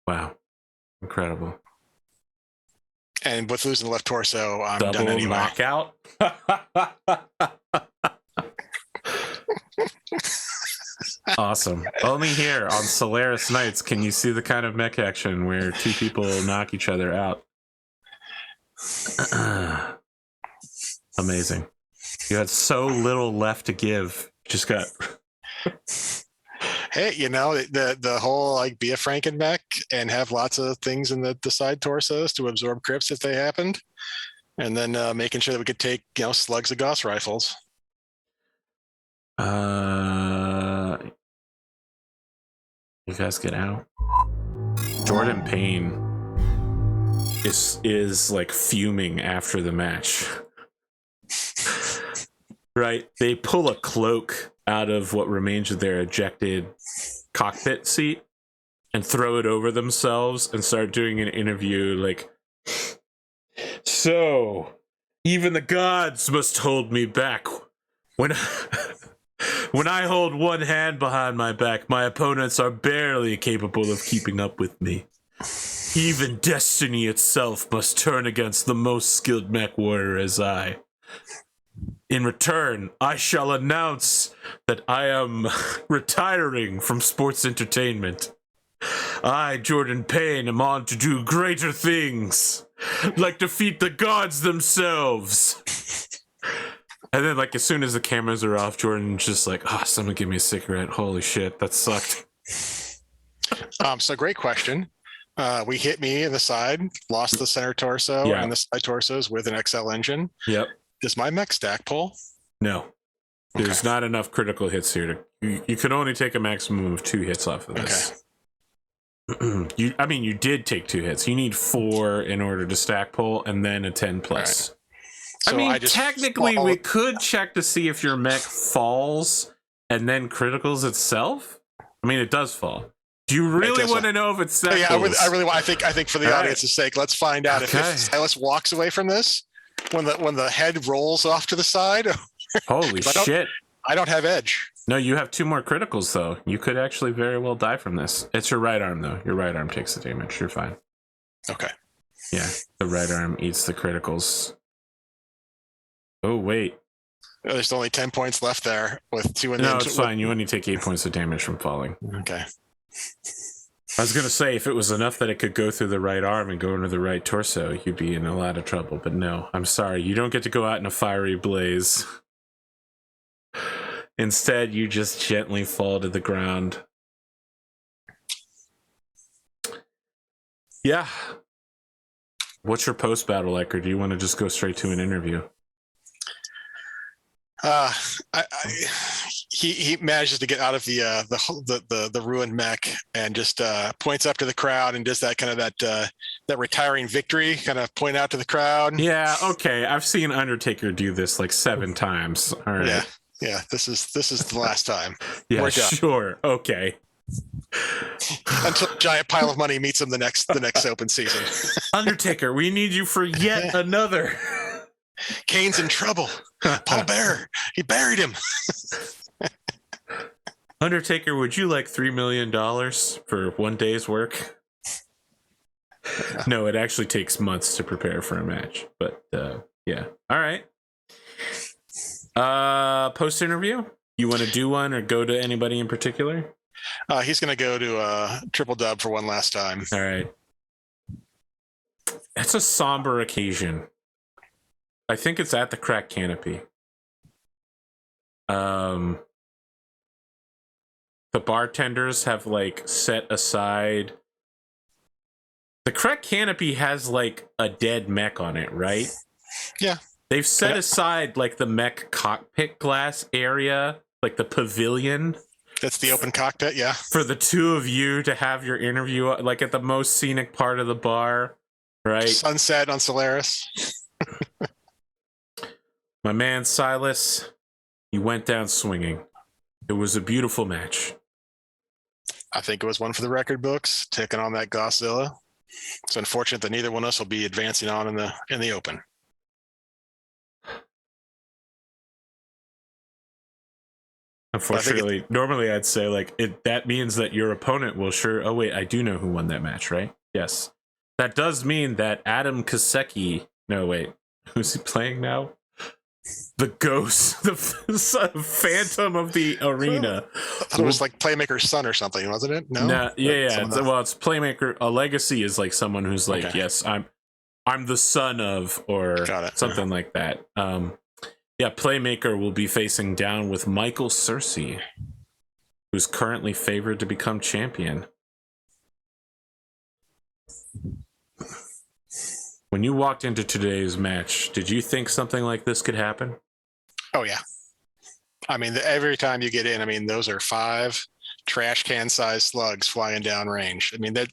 Wow. Incredible. And with losing the left torso, I'm Double done anyway. knockout. Awesome. Only here on Solaris Nights can you see the kind of mech action where 2 people knock each other out. Amazing. You had so little left to give. Just got... Hey, you know, the whole like be a Franken mech and have lots of things in the side torsos to absorb crypts if they happened. And then making sure that we could take, slugs of Gauss rifles. You guys get out. Jordan Payne is like fuming after the match. Right? They pull a cloak out of what remains of their ejected cockpit seat and throw it over themselves and start doing an interview like, so even the gods must hold me back. When I hold one hand behind my back, my opponents are barely capable of keeping up with me. Even destiny itself must turn against the most skilled mech warrior as I. In return, I shall announce that I am retiring from sports entertainment. I, Jordan Payne, am on to do greater things, like defeat the gods themselves. And then, like, as soon as the cameras are off, Jordan's just like, someone give me a cigarette. Holy shit, that sucked. So great question. We hit me in the side, lost the center torso and the side torsos with an XL engine. Yep. Does my mech stack pull? No. There's not enough critical hits here. You can only take a maximum of 2 hits off of this. Okay. You did take 2 hits. You need 4 in order to stack pull, and then a 10 plus. Right. So technically, we could check to see if your mech falls and then criticals itself. I mean, it does fall. Do you really want to know if it's that? Yeah, I really want. I think for the audience's sake, let's find out if Silas walks away from this when the head rolls off to the side. Holy shit! I don't have edge. No, you have 2 more criticals though. You could actually very well die from this. It's your right arm though. Your right arm takes the damage. You're fine. Okay. Yeah, the right arm eats the criticals. Oh wait. There's only 10 points left there with 2 in the... No, it's fine. You only take 8 points of damage from falling. Okay. I was going to say, if it was enough that it could go through the right arm and go into the right torso, you'd be in a lot of trouble. But no, I'm sorry. You don't get to go out in a fiery blaze. Instead, you just gently fall to the ground. Yeah. What's your post-battle like, or do you want to just go straight to an interview? He manages to get out of the ruined mech and just points up to the crowd and does that kind of that retiring victory kind of point out to the crowd. Yeah, okay. I've seen Undertaker do this like 7 times. All right. Yeah. This is the last time. Yeah, sure. Okay. Until a giant pile of money meets him the next open season. Undertaker, we need you for yet another. Kane's in trouble. Paul Bearer, he buried him. Undertaker, would you like $3 million for 1 day's work? No, it actually takes months to prepare for a match. But yeah. All right. Post interview? You want to do one or go to anybody in particular? He's going to go to Triple Dub for one last time. All right. That's a somber occasion. I think it's at the Crack Canopy. The bartenders have like set aside. The Crack Canopy has like a dead mech on it, right? Yeah. They've set aside like the mech cockpit glass area, like the pavilion. That's the open cockpit, yeah. For the two of you to have your interview, like at the most scenic part of the bar, right? Sunset on Solaris. My man Silas, he went down swinging. It was a beautiful match. I think it was one for the record books, taking on that Godzilla. It's unfortunate that neither one of us will be advancing on in the open. Unfortunately, normally I'd say like that means that your opponent will sure. Oh wait, I do know who won that match, right? Yes, that does mean that Adam Kaseki. No wait, who's he playing now? The ghost, the phantom of the arena. I thought it was like Playmaker's son or something, wasn't it? No. Yeah. Well, it's Playmaker. A legacy is like someone who's like, okay. Yes, I'm the son of, or something like that. Yeah, Playmaker will be facing down with Michael Cersei, who's currently favored to become champion. When you walked into today's match, did you think something like this could happen? Oh, yeah. I mean, every time you get in, I mean, those are 5 trash can sized slugs flying down range. I mean, that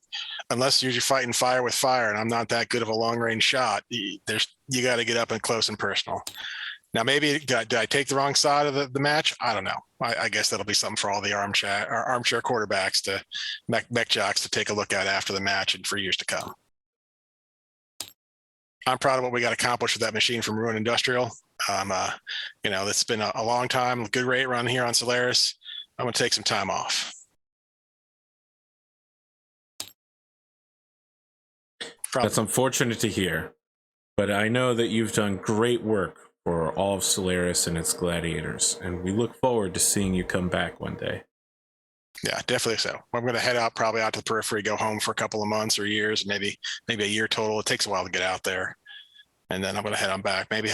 unless you're fighting fire with fire, and I'm not that good of a long range shot, you got to get up and close and personal. Now, maybe did I take the wrong side of the match? I don't know. I guess that'll be something for all the armchair quarterbacks to mech jocks to take a look at after the match and for years to come. I'm proud of what we got accomplished with that machine from Ruin Industrial. It's been a long time, good rate run here on Solaris. I'm going to take some time off. That's unfortunate to hear, but I know that you've done great work for all of Solaris and its gladiators, and we look forward to seeing you come back one day. Yeah, definitely so. I'm going to head out probably out to the periphery, go home for a couple of months or years, maybe a year total. It takes a while to get out there. And then I'm going to head on back. Maybe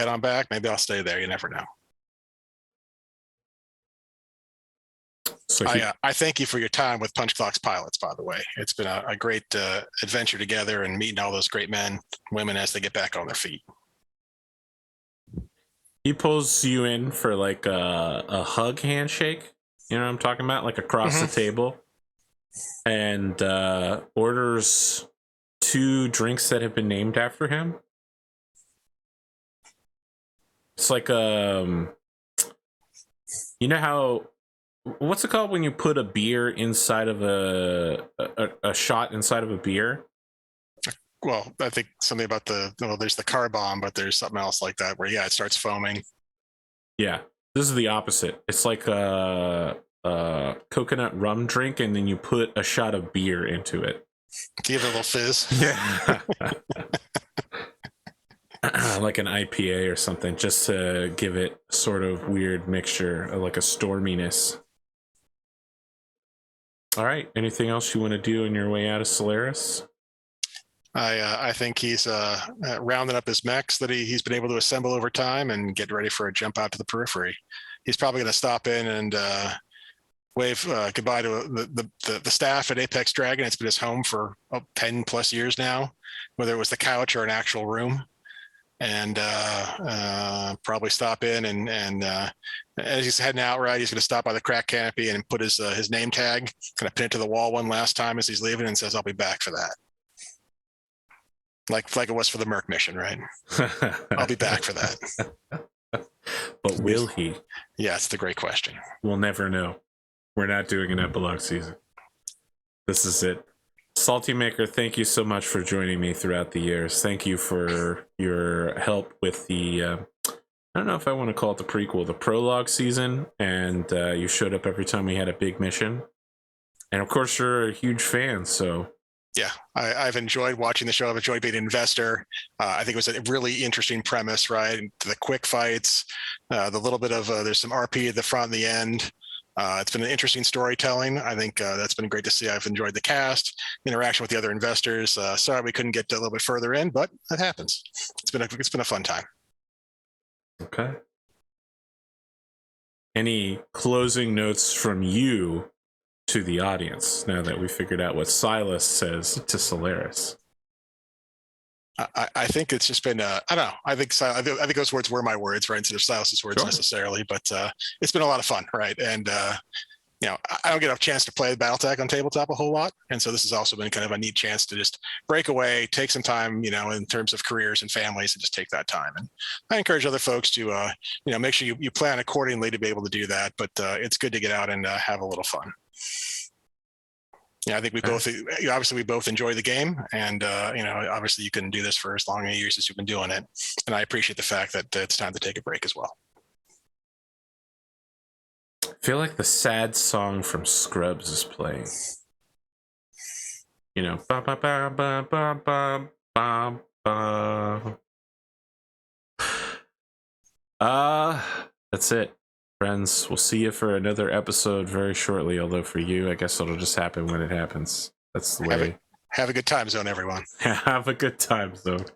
Maybe I'll stay there. You never know. So I thank you for your time with Punch Clock's pilots, by the way. It's been a great adventure together and meeting all those great men, women as they get back on their feet. He pulls you in for like a hug handshake. You know what I'm talking about? Like across the table. And orders 2 drinks that have been named after him. It's like, you know how, what's it called when you put a beer inside of a shot inside of a beer? Well, I think something about there's the car bomb, but there's something else like that where, it starts foaming. Yeah, this is the opposite. It's like a coconut rum drink, and then you put a shot of beer into it. Give it a little fizz. Yeah. Like an IPA or something, just to give it sort of weird mixture, like a storminess. All right. Anything else you want to do on your way out of Solaris? I think he's rounding up his mechs that he's been able to assemble over time and get ready for a jump out to the periphery. He's probably going to stop in and wave goodbye to the staff at Apex Dragon. It's been his home for 10 plus years now, whether it was the couch or an actual room. And probably stop in and as he's heading out, right, he's going to stop by the Crack Canopy and put his name tag, kind of pin it to the wall one last time as he's leaving, and says, "I'll be back for that." Like it was for the Merc mission, right? I'll be back for that. But will he? Yeah, it's the great question. We'll never know. We're not doing an epilogue season. This is it. Salty Maker, thank you so much for joining me throughout the years. Thank you for your help with the, I don't know if I want to call it the prequel, the prologue season. And you showed up every time we had a big mission. And of course, you're a huge fan, so. Yeah, I've enjoyed watching the show. I've enjoyed being an investor. I think it was a really interesting premise, right? The quick fights, the little bit of, there's some RP at the front and the end. It's been an interesting storytelling. I think that's been great to see. I've enjoyed the cast, interaction with the other investors. Sorry we couldn't get a little bit further in, but that happens. It's been a fun time. Okay. Any closing notes from you to the audience now that we figured out what Silas says to Solaris? I think it's just been, I don't know. I think those words were my words, right? Instead of Silas's words necessarily, but it's been a lot of fun, right? And, I don't get a chance to play Battletech on tabletop a whole lot. And so this has also been kind of a neat chance to just break away, take some time, in terms of careers and families, and just take that time. And I encourage other folks to, make sure you plan accordingly to be able to do that. But it's good to get out and have a little fun. Yeah, I think we both enjoy the game, and obviously you couldn't do this for as long as years as you've been doing it, and I appreciate the fact that it's time to take a break as well. I feel like the sad song from Scrubs is playing. Ba ba ba ba ba ba ba ba. That's it. Friends, we'll see you for another episode very shortly, although for you, I guess it'll just happen when it happens. That's the way. Have a good time zone, everyone. Have a good time zone.